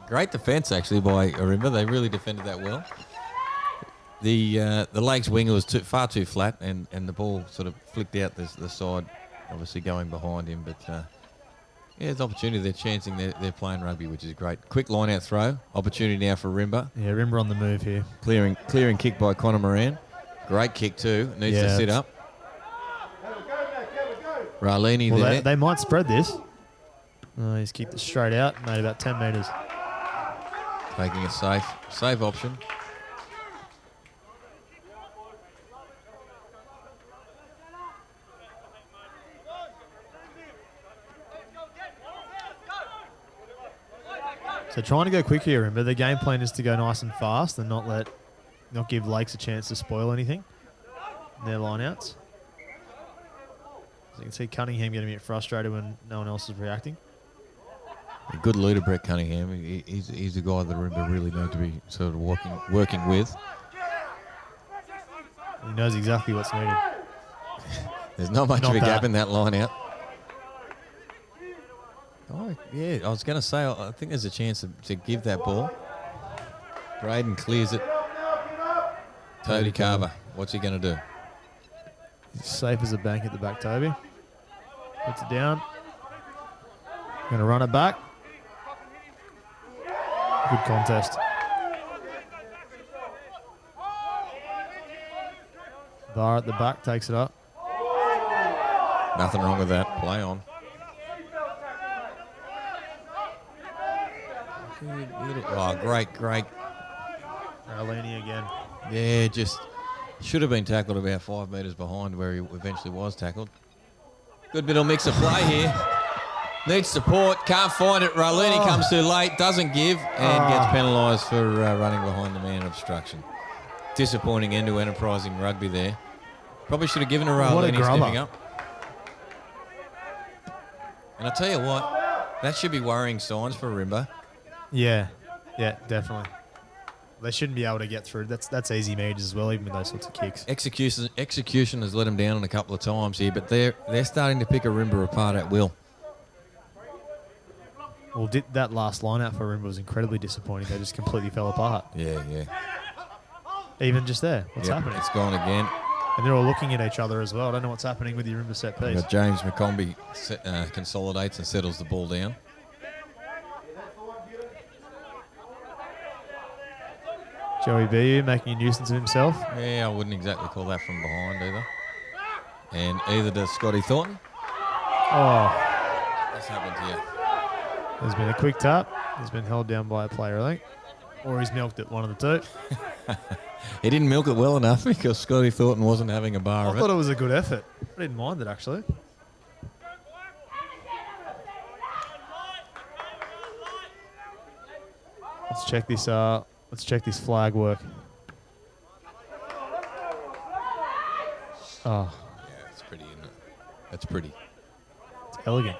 great defence actually by Ourimbah. They really defended that well. The Lakes winger was far too flat, and the ball sort of flicked out the side, obviously going behind him. But there's opportunity. They're chancing. They're playing rugby, which is great. Quick line out throw. Opportunity now for Ourimbah. Yeah, Ourimbah on the move here. Clearing kick by Connor Moran. Great kick too. Needs to sit up. Ralini Well, there. they might spread this. He's kicked it straight out, made about 10 metres. Taking a safe option. So trying to go quick here, but the game plan is to go nice and fast and not give Lakes a chance to spoil anything in their lineouts. As you can see Cunningham getting a bit frustrated when no one else is reacting. A good leader, Brett Cunningham. He's a guy that Ourimbah really need to be sort of working with. He knows exactly what's needed. There's not much Not of a gap that. in that line out. Oh, yeah, I was going to say, I think there's a chance to give that ball. Braden clears it. Toby Carver, what's he going to do? He's safe as a bank at the back, Toby. Puts it down. Going to run it back. Good contest. Var at the back takes it up. Nothing wrong with that. Play on. Oh, great. Arlini again. Yeah, just should have been tackled about 5 metres behind where he eventually was tackled. Good little mix of play here. Needs support, can't find it. Ralini comes too late, doesn't give, and gets penalised for running behind the man obstruction. Disappointing end to enterprising rugby there. Probably should have given a What a Ralini grubber. stepping up. And I tell you what, that should be worrying signs for Ourimbah. Yeah, definitely. They shouldn't be able to get through. That's easy meters as well, even with those sorts of kicks. Execution has let them down a couple of times here, but they're starting to pick Ourimbah apart at will. Well, that last line out for Ourimbah was incredibly disappointing. They just completely fell apart. Yeah. Even just there. What's Yep, happening? It's gone again. And they're all looking at each other as well. I don't know what's happening with the Ourimbah set piece. But James McCombie consolidates and settles the ball down. Joey Bu making a nuisance of himself. Yeah, I wouldn't exactly call that from behind either. And either does Scotty Thornton. Oh, What's happened here? there's been a quick tap. He's been held down by a player, I think. Or he's milked it, one of the two. He didn't milk it well enough because Scotty Thornton wasn't having a bar I of thought it. it was a good effort. I didn't mind it, actually. Let's check this flag work. Oh, Yeah, it's pretty, isn't it? That's pretty. it's elegant.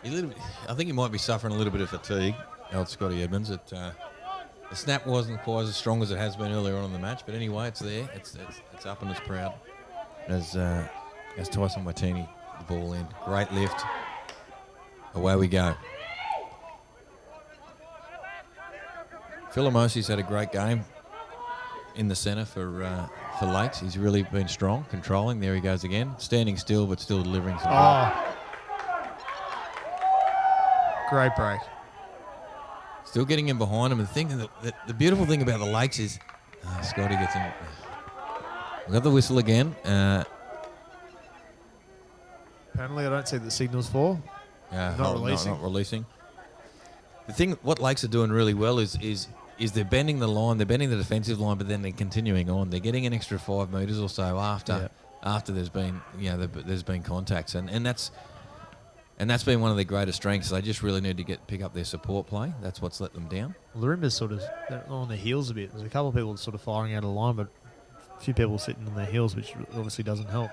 I think he might be suffering a little bit of fatigue, old Scotty Edmonds. The snap wasn't quite as strong as it has been earlier on in the match, but anyway, it's there. It's up and it's proud. As Tyson Watini, the ball in. Great lift. Away we go. Philimosi's had a great game in the centre for Lakes. He's really been strong, controlling. There he goes again. Standing still, but still delivering some. Great break. Still getting in behind him. And the beautiful thing about the Lakes is Scotty gets in. We got the whistle again. Apparently, I don't see the signals for. Not releasing. The thing, what Lakes are doing really well is they're bending the line, they're bending the defensive line, but then they're continuing on. They're getting an extra 5 metres or so after there's been there's been contacts, and that's been one of their greatest strengths. They just really need to pick up their support play. That's what's let them down. Well, Ourimbah's sort of on their heels a bit. There's a couple of people sort of firing out of line, but a few people sitting on their heels, which obviously doesn't help.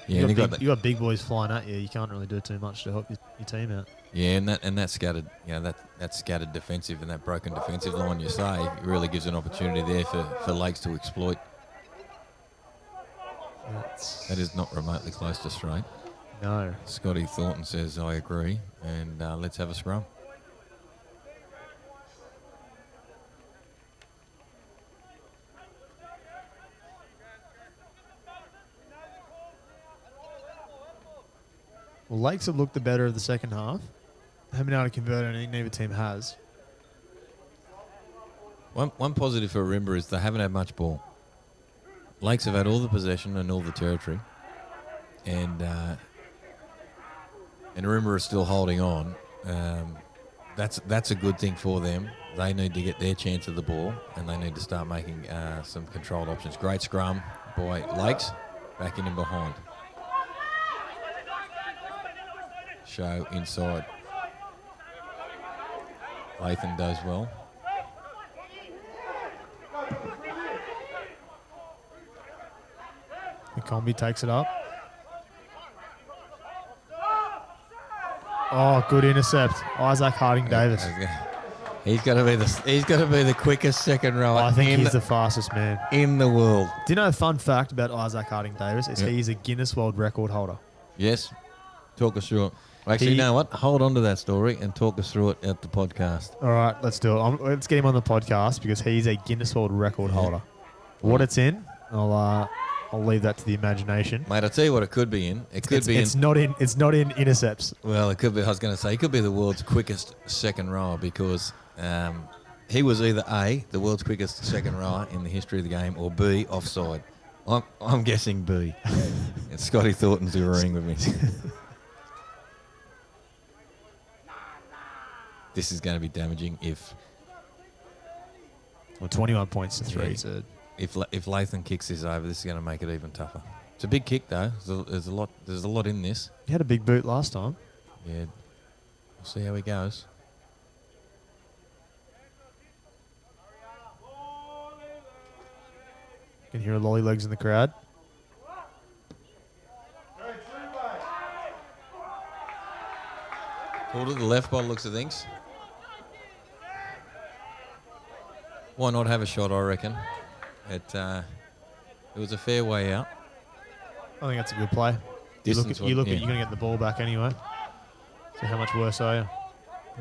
Yeah, you got big boys flying at you. You can't really do too much to help your team out. Yeah, and that scattered, that scattered defensive and that broken defensive line, you say, it really gives an opportunity there for Lakes to exploit. That is not remotely close to straight. No. Scotty Thornton says, I agree, and let's have a scrum. Well, Lakes have looked the better of the second half. Haven't been able to convert anything neither team has. One positive for Ourimbah is they haven't had much ball. Lakes have had all the possession and all the territory, and Ourimbah are still holding on. That's a good thing for them. They need to get their chance of the ball, and they need to start making some controlled options. Great scrum by Lakes, backing him behind. Show inside. Lathan does well. Combi takes it up. Oh, good intercept. Isaac Harding-Davis. He's got to be the quickest second rower. I think he's the fastest man in the world. Do you know a fun fact about Isaac Harding-Davis is he's a Guinness World Record holder. Yes. Talk us through it. Actually, you know what? Hold on to that story and talk us through it at the podcast. All right, let's do it. Let's get him on the podcast because he's a Guinness World Record holder. What it's in, I'll leave that to the imagination. Mate, I'll tell you what it could be in. It's not in intercepts. Well, it could be. I was going to say, it could be the world's quickest second rower because he was either A, the world's quickest second rower in the history of the game, or B, offside. I'm guessing B. And Scotty Thornton's agreeing with me. This is going to be damaging if... Well, 21 points to 3. Yeah. So If Lathan kicks this over, this is going to make it even tougher. It's a big kick, though. There's a lot in this. he had a big boot last time. Yeah. We'll see how he goes. You can hear lolly legs in the crowd. Pull to the left by the looks of things. Why not have a shot, I reckon. It was a fair way out. I think that's a good play. You're going to get the ball back anyway. So how much worse are you?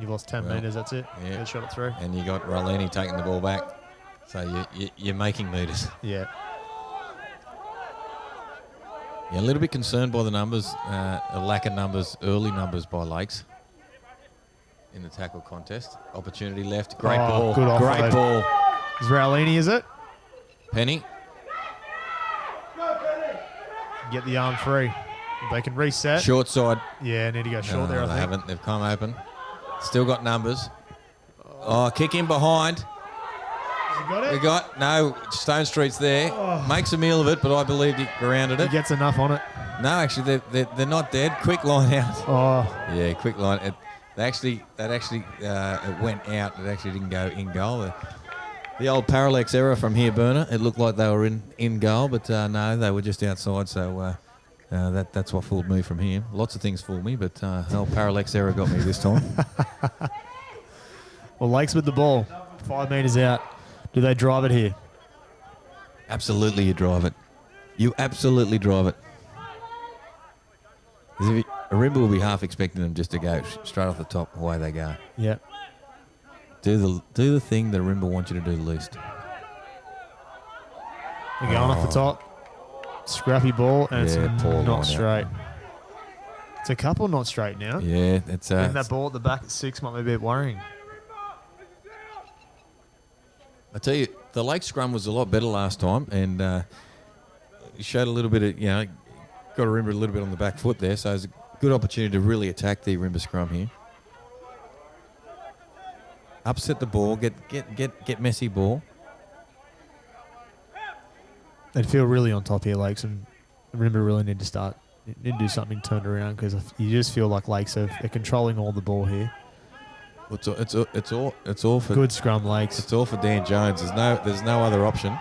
You've lost 10 metres, that's it. Yeah. Get a shot at 3. And you got Ralini taking the ball back. So you're making metres. Yeah. Yeah, a little bit concerned by the numbers, a lack of numbers, early numbers by Lakes in the tackle contest. Opportunity left. Great ball. Good offload. Great ball. Is Rowlini, is it? Penny. Get the arm free. They can reset. Short side. Yeah, need to go short there, I they think. haven't. They've come open. Still got numbers. Oh, kick in behind. Has he got it? We got, no, Stone Street's there. Makes a meal of it, but I believe he grounded He it. gets enough on it. No, actually, they're not dead. Quick line out. Oh, Yeah, quick line. It went out. It actually didn't go in goal. The old parallax error from here, Burner. It looked like they were in goal, but no, they were just outside. So that's what fooled me from here. Lots of things fooled me, but the old parallax error got me this time. well, Lakes with the ball. 5 metres out. Do they drive it here? Absolutely, you drive it. You absolutely drive it. Ourimbah will be half expecting them just to go straight off the top, away they go. Yeah. Do the thing that Ourimbah wants you to do the least. They're going off the top. Scrappy ball, and Yeah, it's poor line not out. straight. It's a couple not straight now. Yeah, it's And that ball at the back at 6 might be a bit worrying. I tell you, the Lake scrum was a lot better last time, and he showed a little bit of, got Ourimbah a little bit on the back foot there, so it's a good opportunity to really attack the Ourimbah scrum here. Upset the ball, get messy ball. They'd feel really on top here, Lakes, and Ourimbah really need to do something turned around because you just feel like Lakes are controlling all the ball here. It's all for Good scrum, Lakes. It's all for Dan Jones. There's no other option.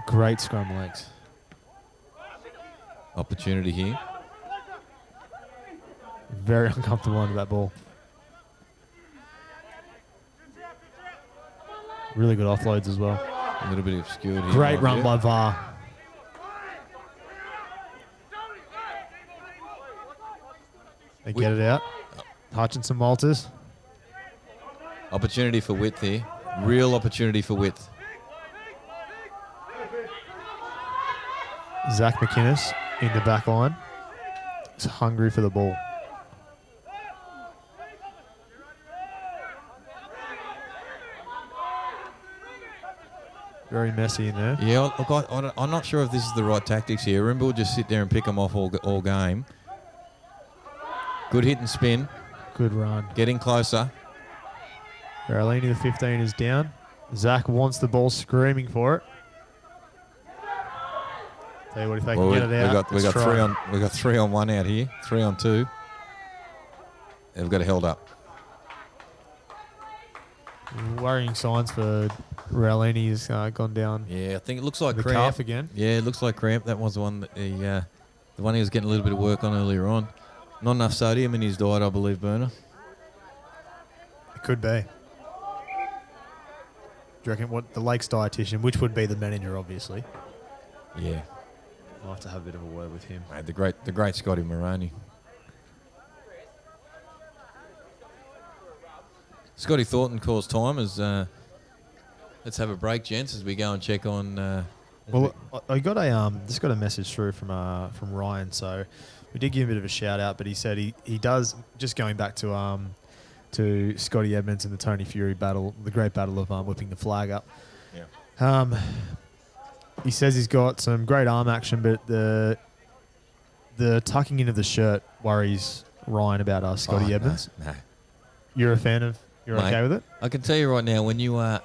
Great scrum, Lakes. Opportunity here. Very uncomfortable under that ball. Really good offloads as well. A little bit obscured here. Great run by VAR. They get it out. Hutchinson Walters. Opportunity for width here. Real opportunity for width. Zach McInnes in the back line. He's hungry for the ball. Very messy in there. Yeah, look, I'm not sure if this is the right tactics here. Ourimbah will just sit there and pick them off all game. Good hit and spin. Good run. Getting closer. Barolini, the 15, is down. Zach wants the ball, screaming for it. Tell you what, if they can get it out, We got 3 on 1 out here. 3 on 2. They've got it held up. Worrying signs for Barolini has gone down. Yeah, I think it looks like The cramp calf again. Yeah, it looks like cramp. That was the one that the one he was getting a little bit of work on earlier on. Not enough sodium in his diet, I believe, Burner. It could be. Do you reckon what the Lakes dietitian, which would be the manager, obviously? Yeah, I'll have to have a bit of a word with him. mate, the great Scotty Moroney. Scotty Thornton calls time as let's have a break, gents, as we go and check on. Well, I got just got a message through from Ryan. So we did give him a bit of a shout out, but he said he does, just going back to Scotty Edmonds and the Tony Fury battle, the great battle of whipping the flag up. Yeah. He says he's got some great arm action, but the tucking into the shirt worries Ryan about Scotty Edmonds. No. You're a fan of? You're Mate, okay with it? I can tell you right now, when you are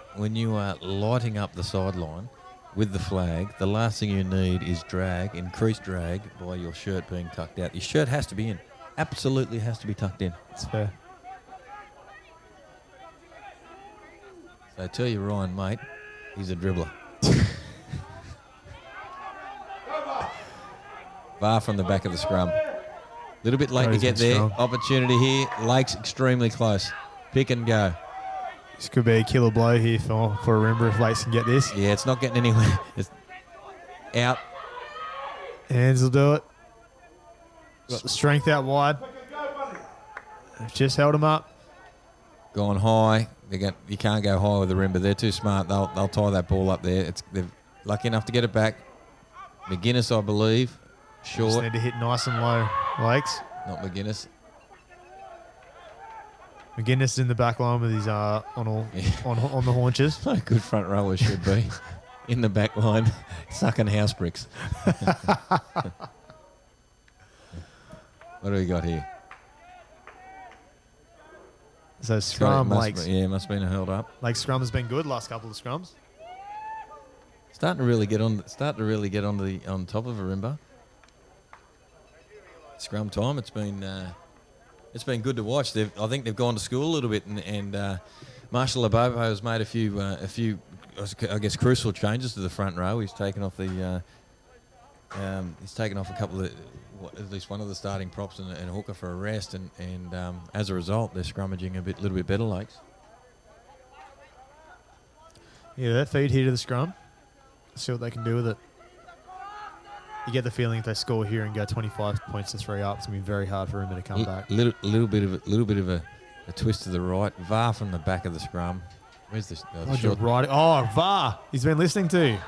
lighting up the sideline with the flag, the last thing you need is increased drag by your shirt being tucked out. Your shirt has to be in. Absolutely has to be tucked in. It's fair. So I tell you, Ryan, mate, he's a dribbler. VAR from the back of the scrum. Little bit late to He's get been there. strong. Opportunity here. Lake's extremely close. Pick and go. This could be a killer blow here for Ourimbah if Lakes can get this. Yeah, it's not getting anywhere. It's out. Hands will do it. Got the strength out wide. They've just held him up. Gone high. You can't go high with the Ourimbah. They're too smart. They'll tie that ball up there. They're lucky enough to get it back. McGuinness, I believe. Just Short. need to hit nice and low, Lakes. Not McGuinness. McGuinness is in the back line with his on the haunches. A good front rower should be. In the back line, sucking house bricks. What do we got here? So scrum, Lakes. Must have been held up. Lakes scrum has been good last couple of scrums. Starting to really get on top of Ourimbah. Scrum time. It's been good to watch. I think they've gone to school a little bit, and Marshall Labovo has made a few I guess crucial changes to the front row. He's taken off a couple of, at least one of the starting props and hooker for a rest, and as a result, they're scrummaging a little bit better, Lakes. Yeah, that feed here to the scrum. See what they can do with it. You get the feeling if they score here and go 25 points to 3 up, it's going to be very hard for him to come back. Little bit of a A twist to the right. VAR from the back of the scrum. Where's the Oh, short? right. Oh, VAR. He's been listening to.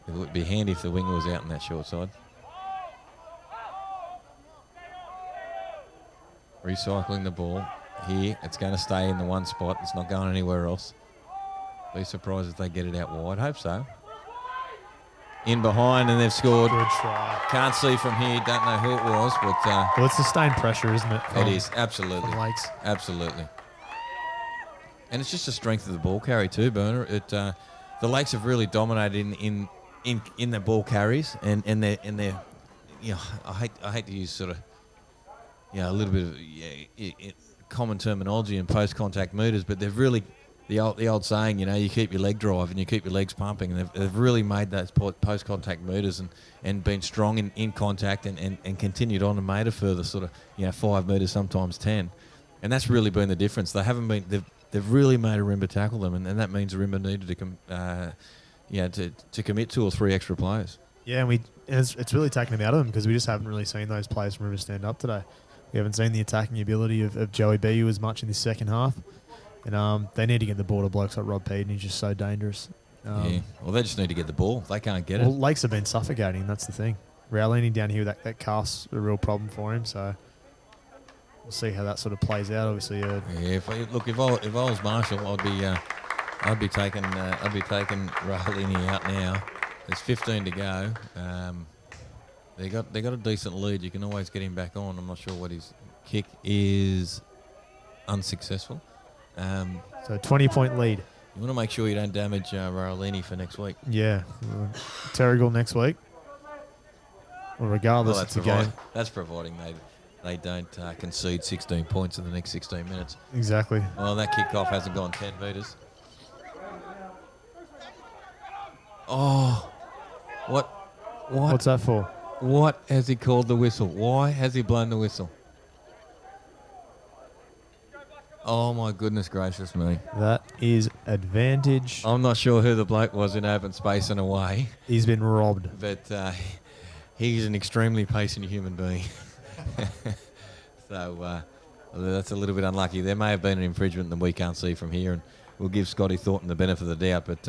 It would be handy if the winger was out on that short side. Recycling the ball here. It's going to stay in the one spot. It's not going anywhere else. Be surprised if they get it out wide. Hope so. In behind, and they've scored. Good try. Can't see from here. Don't know who it was, but Well, it's sustained pressure, isn't it? it is absolutely, From Lakes. absolutely. And it's just the strength of the ball carry too, Burner. The Lakes have really dominated in the ball carries, and their you know, I hate to use sort of a little bit of common terminology in post contact meters, but they've really the old saying, you keep your leg drive and you keep your legs pumping, and they've really made those post contact meters and been strong in contact and continued on and made a further sort of 5 meters, sometimes 10, and that's really been the difference. They haven't been they've really made Ourimbah tackle them, and that means Ourimbah needed to commit 2 or 3 extra players. Yeah, and it's really taken them out of them because we just haven't really seen those players from River stand up today. We haven't seen the attacking ability of Joey Bu as much in this second half. And they need to get the ball to blokes like Rob Peden. He's just so dangerous. Well, they just need to get the ball. They can't get Well, it. Lakes have been suffocating. That's the thing. Raulini down here, that calf's a real problem for him. So we'll see how that sort of plays out. Obviously, If I was Marshall, I'd be taking Raulini out now. There's 15 to go. They got a decent lead. You can always get him back on. I'm not sure what his kick is. Unsuccessful. so 20-point lead. You want to make sure you don't damage Raulini for next week. Yeah, Terrigal next week. Well, regardless, Well, it's a game. that's providing they don't concede 16 points in the next 16 minutes. Exactly. Well, that kickoff hasn't gone 10 metres. Oh, what? What's that for? What has he called the whistle? Why has he blown the whistle? Oh, my goodness gracious me. That is advantage. I'm not sure who the bloke was in open space and away, He's been robbed. but he's an extremely patient human being. So that's a little bit unlucky. There may have been an infringement that we can't see from here, and we'll give Scotty Thornton the benefit of the doubt, but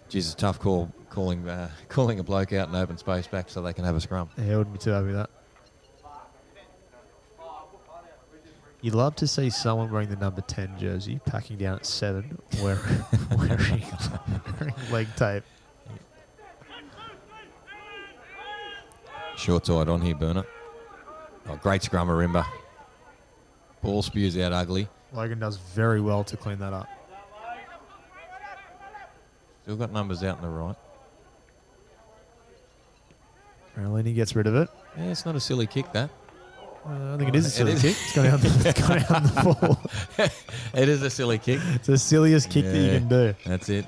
geez, it's a tough call calling a bloke out in open space back so they can have a scrum. Yeah, I wouldn't be too happy with that. You'd love to see someone wearing the number 10 jersey, packing down at 7, wearing leg tape. Short side on here, Burner. Oh, great scrum, Ourimbah. Ball spews out ugly. Logan does very well to clean that up. Still got numbers out on the right. Raulini gets rid of it. Yeah, it's not a silly kick, that. I think it is a silly is. kick. It's gone out the ball. It is a silly kick. It's the silliest kick that you Yeah. can do. That's it.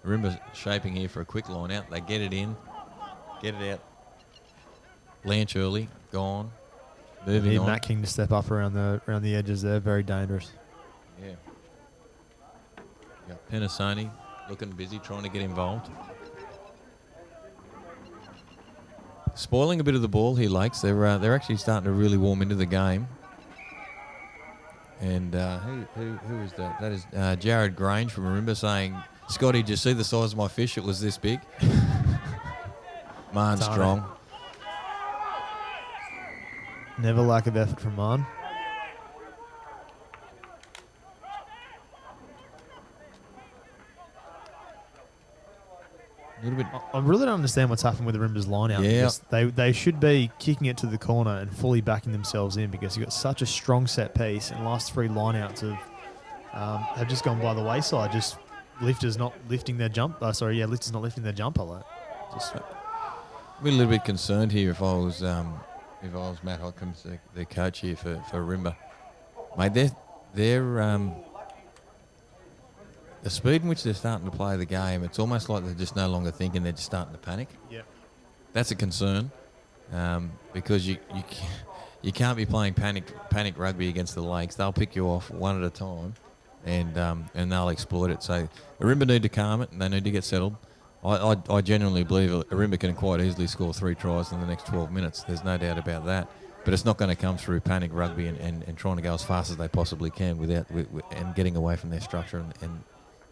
Ourimbah shaping here for a quick line out. They get it in, get it out. Blanche early, gone. Moving Need on. Matt King to step up around the edges there. Very dangerous. Yeah. Got Penasoni looking busy, trying to get involved. Spoiling a bit of the ball here, Lakes. They're actually starting to really warm into the game. And who is that? That is Jared Grange from Ourimbah saying, "Scotty, did you see the size of my fish? It was this big." Marn Darn it. strong. Never lack of effort from Marn. A little bit. I really don't understand what's happened with the Rimbers line out. Yeah. Because they should be kicking it to the corner and fully backing themselves in because you've got such a strong set piece, and the last 3 lineouts have just gone by the wayside. Just lifters not lifting their jump. Lifters not lifting their jumper. Like, just I'd be a little bit concerned here if I was Matt Hodkins, the coach here for Ourimbah. Mate, they're the speed in which they're starting to play the game, it's almost like they're just no longer thinking, they're just starting to panic. yeah. That's a concern because you can't be playing panic rugby against the Lakes. They'll pick you off one at a time and they'll exploit it. So Ourimbah need to calm it and they need to get settled. I genuinely believe Ourimbah can quite easily score 3 tries in the next 12 minutes. There's no doubt about that. But it's not going to come through panic rugby and trying to go as fast as they possibly can and getting away from their structure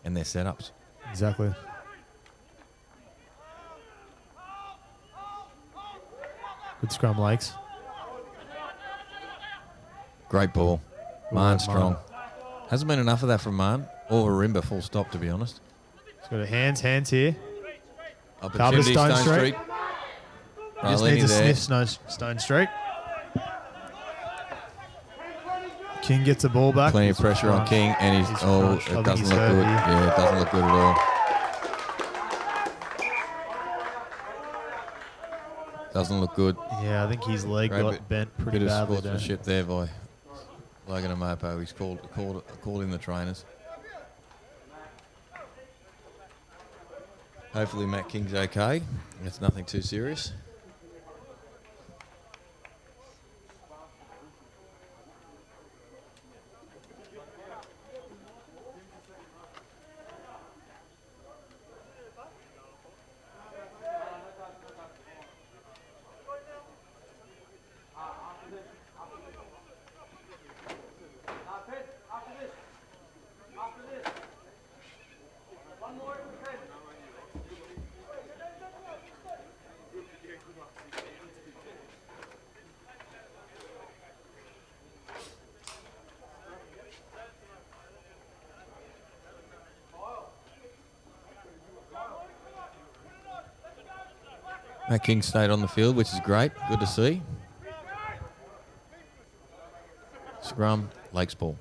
and their setups. Exactly. Good scrum, Lakes. Great ball. Marn Marn. strong. Hasn't been enough of that from Marn or Ourimbah, full stop, to be honest. He's got a hands here. Opportunity, Stone Stone Street. Street. Just Raulini needs a there. sniff Stone Street. King gets the ball back. Plenty of pressure on King, and He's crunched. I it think doesn't he's look hurt good. here. Yeah, it doesn't look good at all. Doesn't look good. Yeah, I think his leg Great got bent pretty bit of badly there. sportsmanship there by Logan Amopo. He's called in the trainers. Hopefully Matt King's okay. It's nothing too serious. Matt King stayed on the field, which is great. Good to see. Scrum, Lakes ball.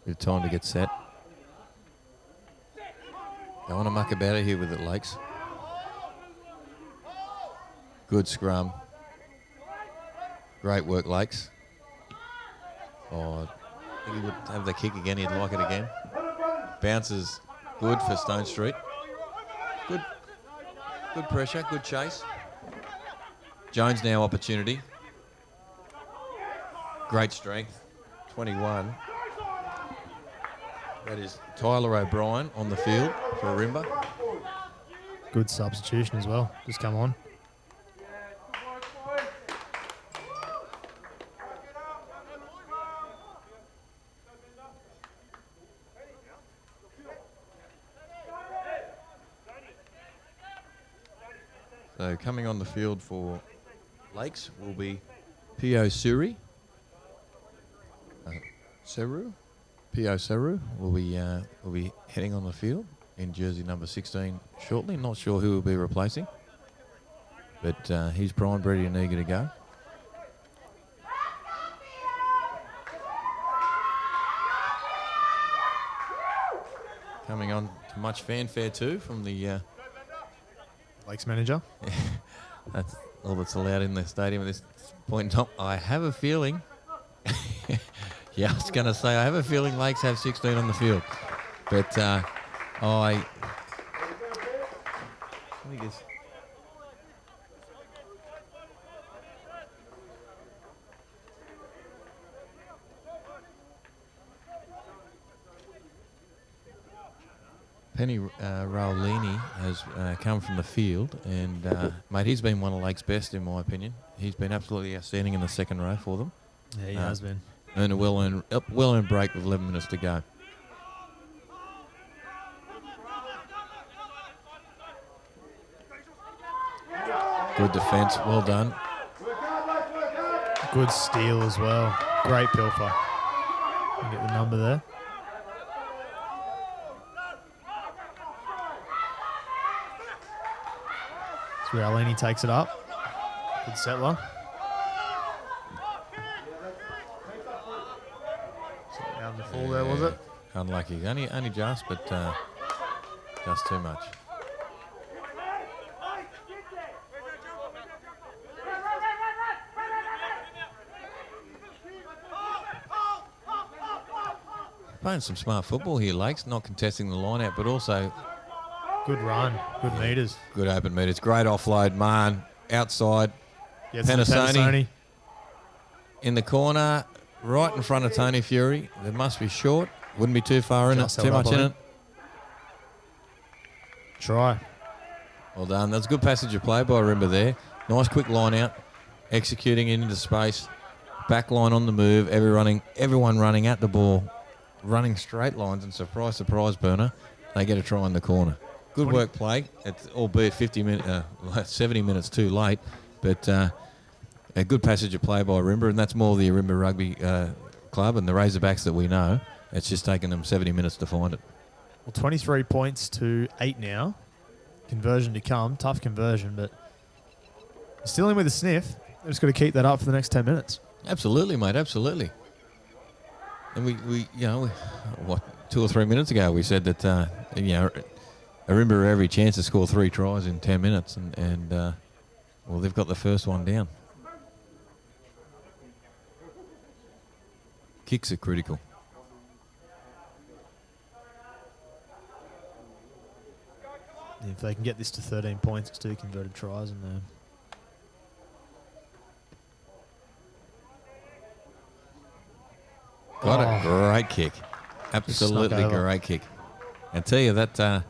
Bit of time to get set. Don't want to muck about it here with it, Lakes. Good scrum. Great work, Lakes. Oh, I think he would have the kick again. He'd like it again. Bounces good for Stone Street. Good pressure, good chase. Jones now opportunity. Great strength. 21. That is Tyler O'Brien on the field for Ourimbah. Good substitution as well. Just come on. So coming on the field for Lakes will be Pio Suri. Pio Seru will be heading on the field in jersey number 16 shortly. Not sure who will be replacing, but he's primed, ready and eager to go. Coming on to much fanfare too from the Lakes manager. that's all that's allowed in the stadium at this point in time. I have a feeling. Yeah, I was going to say, I have a feeling Lakes have 16 on the field. But I think it's... Penny Raulini has come from the field, and mate, he's been one of Lakes' best in my opinion. He's been absolutely outstanding in the second row for them. Yeah, he has been. Earned a well-earned break with 11 minutes to go. Good defence, well done. Good steal as well. Great pilfer. You get the number there. So Raulini takes it up. Good settler. Down the full there, was it? Unlucky. Only just, but just too much. Playing some smart football here, Lakes. Not contesting the line out, but also Good run. Good meters. good open meters. Great offload. Mahon outside. Gets to Panasoni in the corner, right in front of Tony Fury. They must be short. Wouldn't be too far in it. Just Too held much up in on it. him. Try. Well done. That's a good passage of play by Ourimbah there. Nice quick line out. Executing it into space. Back line on the move. Everyone running at the ball. Running straight lines. And surprise, surprise, Burner. They get a try in the corner. Good work play. It's albeit 70 minutes too late. But a good passage of play by Ourimbah. And that's more the Ourimbah Rugby Club and the Razorbacks that we know. It's just taken them 70 minutes to find it. Well, 23 points to 8 now. Conversion to come. Tough conversion, but still in with a sniff. They've just got to keep that up for the next 10 minutes. Absolutely, mate. Absolutely. And we 2 or 3 minutes ago we said that Ourimbah every chance to score 3 tries in 10 minutes, and well, they've got the first one down. Kicks are critical. If they can get this to 13 points, it's 2 converted tries in there. Got a great kick. Absolutely snuck over. great kick. I tell you, that's a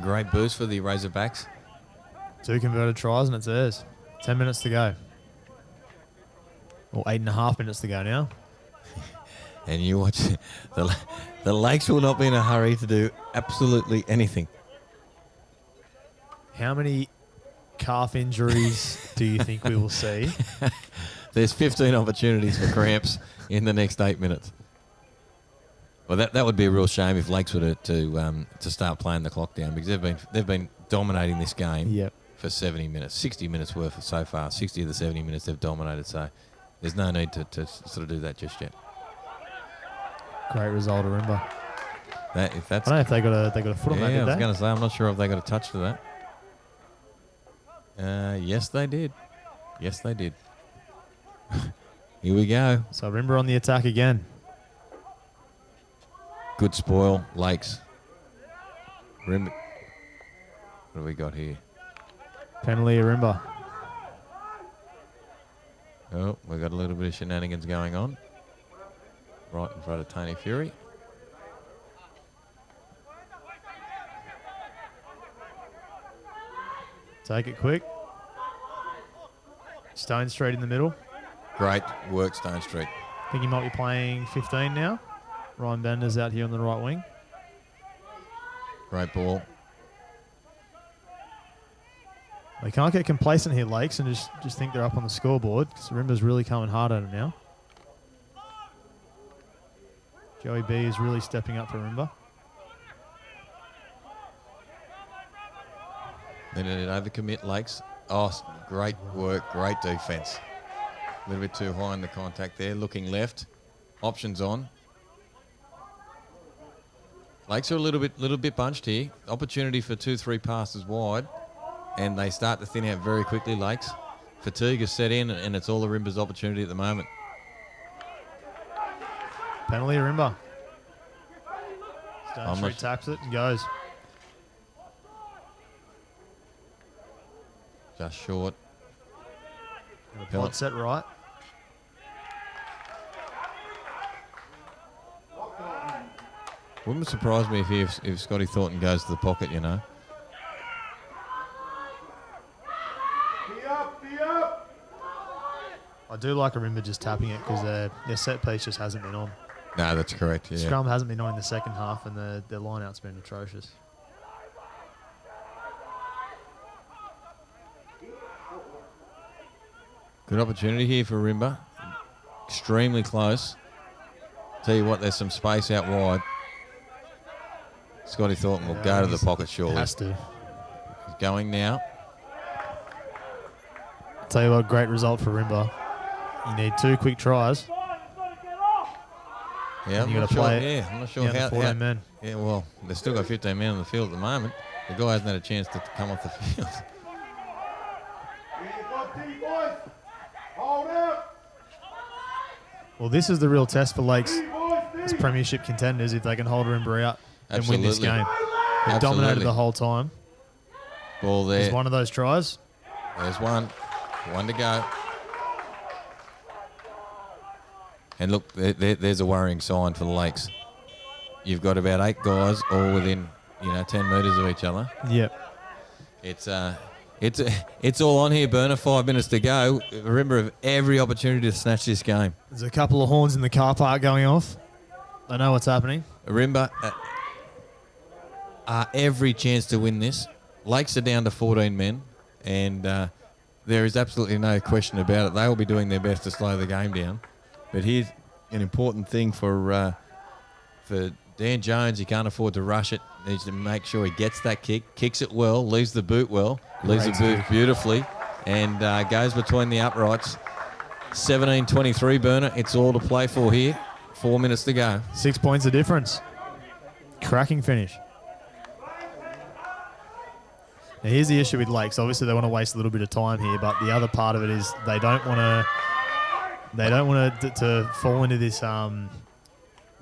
great boost for the Razorbacks. 2 converted tries and it's theirs. 10 minutes to go. Or 8.5 minutes to go now. And you watch, the Lakes will not be in a hurry to do absolutely anything. How many calf injuries do you think we will see? There's 15 opportunities for cramps in the next 8 minutes. Well, that would be a real shame if Lakes were to start playing the clock down, because they've been dominating this game Yep. for 70 minutes, 60 minutes worth so far. 60 of the 70 minutes they've dominated, so there's no need to sort of do that just yet. Great result, Ourimbah. If I don't know if they got a foot on that, yeah, did I was they? going to say, I'm not sure if they got a touch to that. Yes, they did. Yes, they did. Here we go. So Ourimbah on the attack again. Good spoil, Lakes. What have we got here? Penalty, Ourimbah. Oh, we've got a little bit of shenanigans going on. Right in front of Tony Fury. Take it quick. Stone Street in the middle. Great work, Stone Street. I think he might be playing 15 now. Ryan Bender's out here on the right wing. Great ball. They can't get complacent here, Lakes, and just think they're up on the scoreboard, because Ourimbah's really coming hard at them now. Joey B is really stepping up for Ourimbah. They didn't overcommit, Lakes. Oh, great work, great defence. A little bit too high in the contact there. Looking left. Options on. Lakes are a little bit bunched here. Opportunity for 2-3 passes wide. And they start to thin out very quickly, Lakes. Fatigue is set in, and it's all Ourimbah's opportunity at the moment. Penalty, Ourimbah. Stone I'm Street not- taps it and goes. Just short. Pod set right. Wouldn't surprise me if Scotty Thornton goes to the pocket, you know. Be up, be up. I do like Ourimbah just tapping it, because their set piece just hasn't been on. No, that's correct, yeah. Scrum hasn't been on in the second half, and their line-out's been atrocious. Good opportunity here for Ourimbah. Extremely close. Tell you what, there's some space out wide. Scotty Thornton will go to the pocket surely. Has to. He's going now. Tell you what, great result for Ourimbah. You need 2 quick tries. Yeah, You gotta play it. Yeah, I'm not sure down to how. 14 men. Yeah, well, they've still got 15 men on the field at the moment. The guy hasn't had a chance to come off the field. You got D, boys. Hold up. Well, this is the real test for Lakes. D, boys, D. as premiership contenders if they can hold Ourimbah out and win this Absolutely. game. They've dominated Absolutely. the whole time. Ball there. There's one of those tries. There's one. One to go. And look, there's a worrying sign for the Lakes. You've got about 8 guys all within, 10 metres of each other. Yep. It's all on here, Burner. 5 minutes to go. Remember, have every opportunity to snatch this game. There's a couple of horns in the car park going off. I know what's happening. Ourimbah every chance to win this. Lakes are down to 14 men, and there is absolutely no question about it. They will be doing their best to slow the game down. But here's an important thing for Dan Jones. He can't afford to rush it. Needs to make sure he gets that kick, kicks it well, leaves the boot well, leaves the boot beautifully, and goes between the uprights. 17-23, Burner. It's all to play for here. 4 minutes to go. 6 points of difference. Cracking finish. Now here's the issue with Lakes. Obviously they want to waste a little bit of time here, but the other part of it is they don't want to fall into this.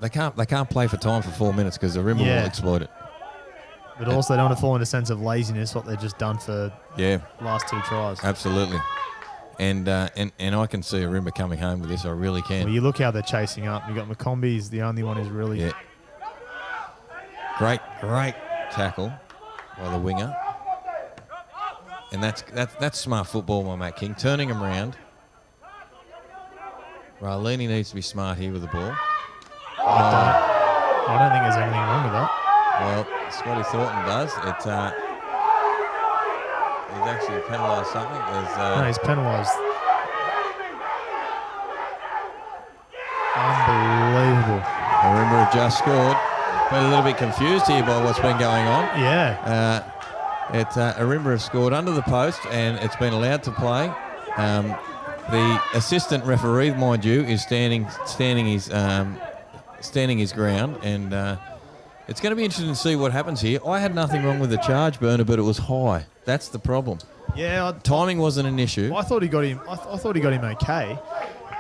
They can't play for time for 4 minutes because the Ourimbah will exploit it. But also they don't want to fall into a sense of laziness, what they've just done for last 2 tries. Absolutely. And I can see Ourimbah coming home with this. I really can. Well, you look how they're chasing up. You got McCombie's the only one who's really. Yeah. Great tackle by the winger. And that's smart football, my Matt King. Turning him around. Ralini needs to be smart here with the ball. I don't think there's anything wrong with that. Well, Scotty Thornton does. He's actually penalised something. No, he's penalised. Unbelievable. Ourimbah have just scored. Been a little bit confused here by what's been going on. Yeah. Ourimbah have scored under the post, and it's been allowed to play. The assistant referee, mind you, is standing his ground, and it's going to be interesting to see what happens here. I had nothing wrong with the charge, Burner, but it was high. That's the problem. Yeah. Timing wasn't an issue. I thought he got him. I thought he got him okay.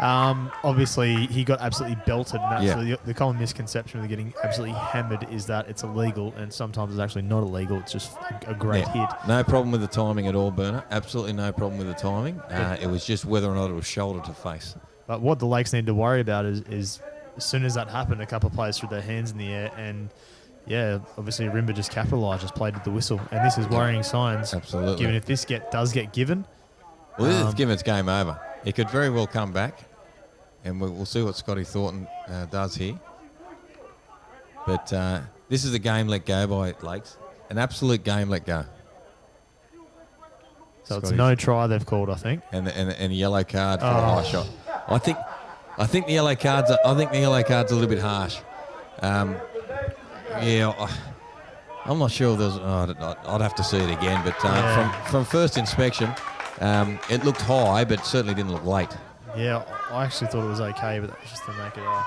Obviously, he got absolutely belted. And that's the common misconception of getting absolutely hammered is that it's illegal, and sometimes it's actually not illegal. It's just a great hit. No problem with the timing at all, Burner. Absolutely no problem with the timing. It was just whether or not it was shoulder to face. But what the Lakes need to worry about is as soon as that happened, a couple of players threw their hands in the air, and obviously Ourimbah just capitalised, just played with the whistle, and this is worrying signs. Absolutely. Given if this does get given. Well, this is given it's game over. He could very well come back, and we'll see what Scotty Thornton does here. But this is a game let go by Lakes, an absolute game let go. So it's no try they've called, I think, and a yellow card for a high shot. I think the yellow card's a little bit harsh. I'm not sure if there's. I'd have to see it again, but from first inspection, it looked high, but certainly didn't look late. Yeah, I actually thought it was okay, but that was just the naked eye.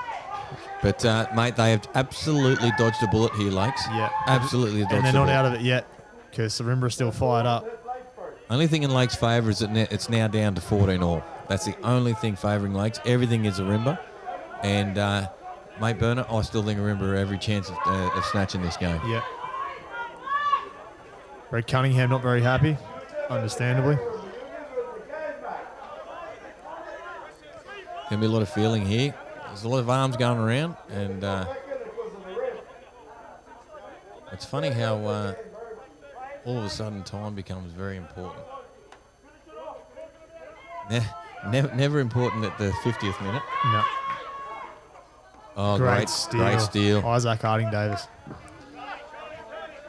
But mate, they have absolutely dodged a bullet here, Lakes. Yeah, absolutely dodged. And they're a not bullet. out of it yet because Ourimbah is still fired up. Only thing in Lakes' favour is that it's now down to 14 all. That's the only thing favouring Lakes. Everything is Ourimbah, and mate Burner, I still think Ourimbah have every chance of snatching this game. Yeah. Red Cunningham not very happy, understandably. Going to be a lot of feeling here. There's a lot of arms going around, and it's funny how all of a sudden time becomes very important. Never important at the 50th minute. No. Oh, great steal. Isaac Harding-Davis.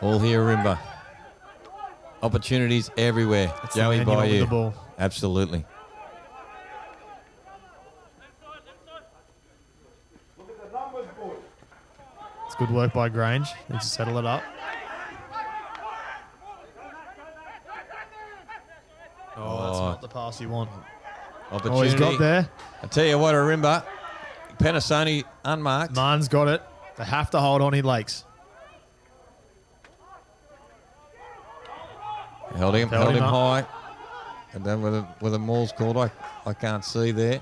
All here, Ourimbah. Opportunities everywhere. It's Joey the man you want with Bayou. the ball. Absolutely. It's good work by Grange. Needs to settle it up. Oh, that's not the pass you want. Opportunity. Oh, he's got there. I tell you what, Ourimbah, Penasoni unmarked. Marn's got it. They have to hold on in Lakes. Held him high. And then with a maul's called, I can't see there.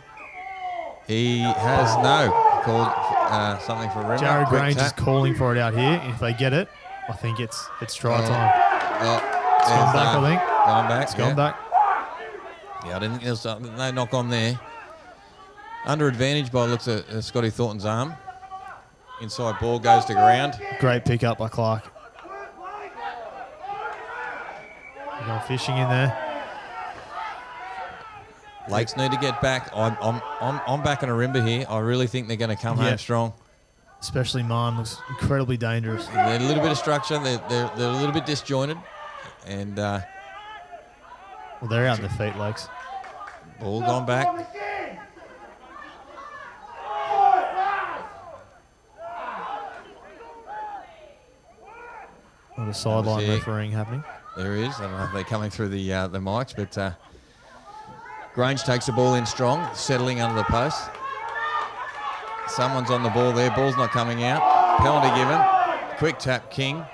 He has called something for Ourimbah. Jared Quick Grange is tap. calling for it out here. If they get it, I think it's try time. Oh, It's gone there's, back, I think. Gone back. It's gone back. Yeah, I didn't think there was no knock on there. Under advantage by looks at Scotty Thornton's arm. Inside ball goes to ground. Great pick up by Clark. They're going fishing in there. Lakes need to get back. I'm backing Ourimbah here. I really think they're going to come Yeah. home strong. Especially mine looks incredibly dangerous. They're a little bit of structure. They're a little bit disjointed, and Well, they're out in the feet, Lakes. ball gone back. What a sideline here. refereeing happening. There is. I don't know if they're coming through the mics, but Grange takes the ball in strong, settling under the post. Someone's on the ball there. Ball's not coming out. Penalty given. Quick tap, King.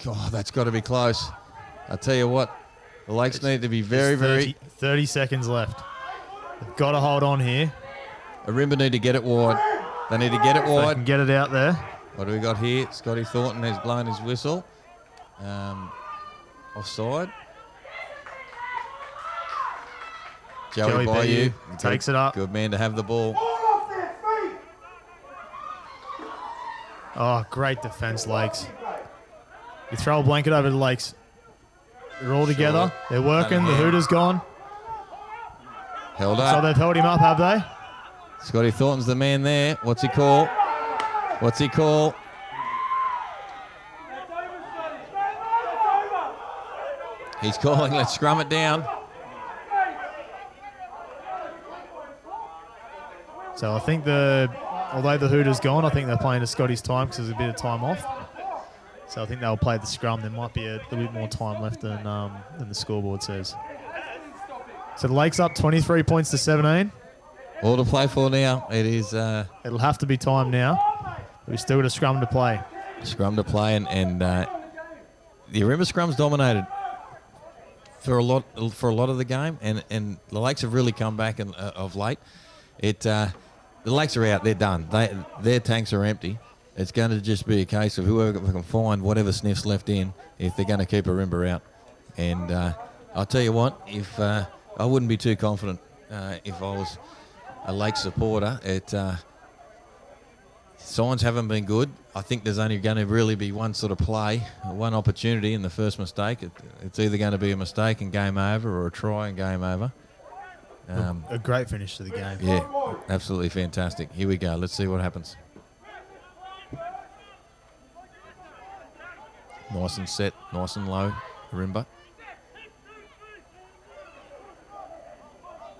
God, that's got to be close. I tell you what, the Lakes need to be very, There's very. 30 seconds left. They've got to hold on here. Ourimbah need to get it wide. They need to get it If they wide. can get it out there. What do we got here? Scotty Thornton has blown his whistle. Offside. Joey Bayou Bayou takes it up. Good man to have the ball. Off their feet. Oh, great defense, Lakes. You throw a blanket over the Lakes. They're all together. They're working. The hand. Hooters gone. Held So up. they've held him up, have they? Scotty Thornton's the man there. What's he call? What's he call? He's calling. Let's scrum it down. So I think although the Hooters gone, I think they're playing to Scotty's time because there's a bit of time off. So I think they'll play the scrum. There might be a little bit more time left than the scoreboard says. So the Lakes up 23 points to 17. All to play for now. It is It'll have to be time now. We've still got a scrum to play. scrum to play, and the Ourimbah scrum's dominated for a lot of the game, and the Lakes have really come back of late. The Lakes are out. They're done. Their tanks are empty. It's going to just be a case of whoever can find whatever sniff's left in if they're going to keep Ourimbah out. And I'll tell you what, if I wouldn't be too confident if I was a Lakes supporter. Signs haven't been good. I think there's only going to really be one sort of play, one opportunity in the first mistake. It's either going to be a mistake and game over or a try and game over. A great finish to the game. Yeah, absolutely fantastic. Here we go. Let's see what happens. Nice and set, nice and low, Ourimbah.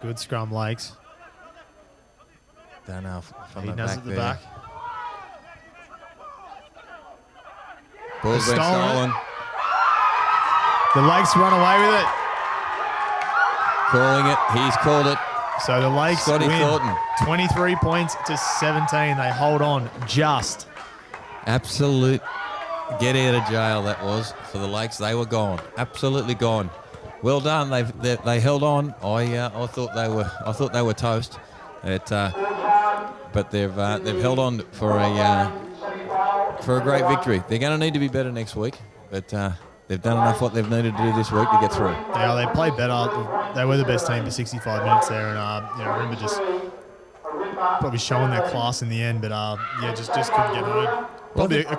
Good scrum, Lakes. Don't know from He the does back at the there. back. Ball's been Stolen it. stolen. The Lakes run away with it. Calling it. He's called it. So the Lakes Scotty win Thornton. 23 points to 17. They hold on just. Absolute get out of jail that was for the Lakes. They were gone. Absolutely gone. Well done. They held on. I thought they were toast. But they've held on for a great victory. They're going to need to be better next week, but they've done enough what they've needed to do this week to get through. Yeah, they played better. They were the best team for 65 minutes there, and Ourimbah just probably showing their class in the end, but just couldn't get home. Probably a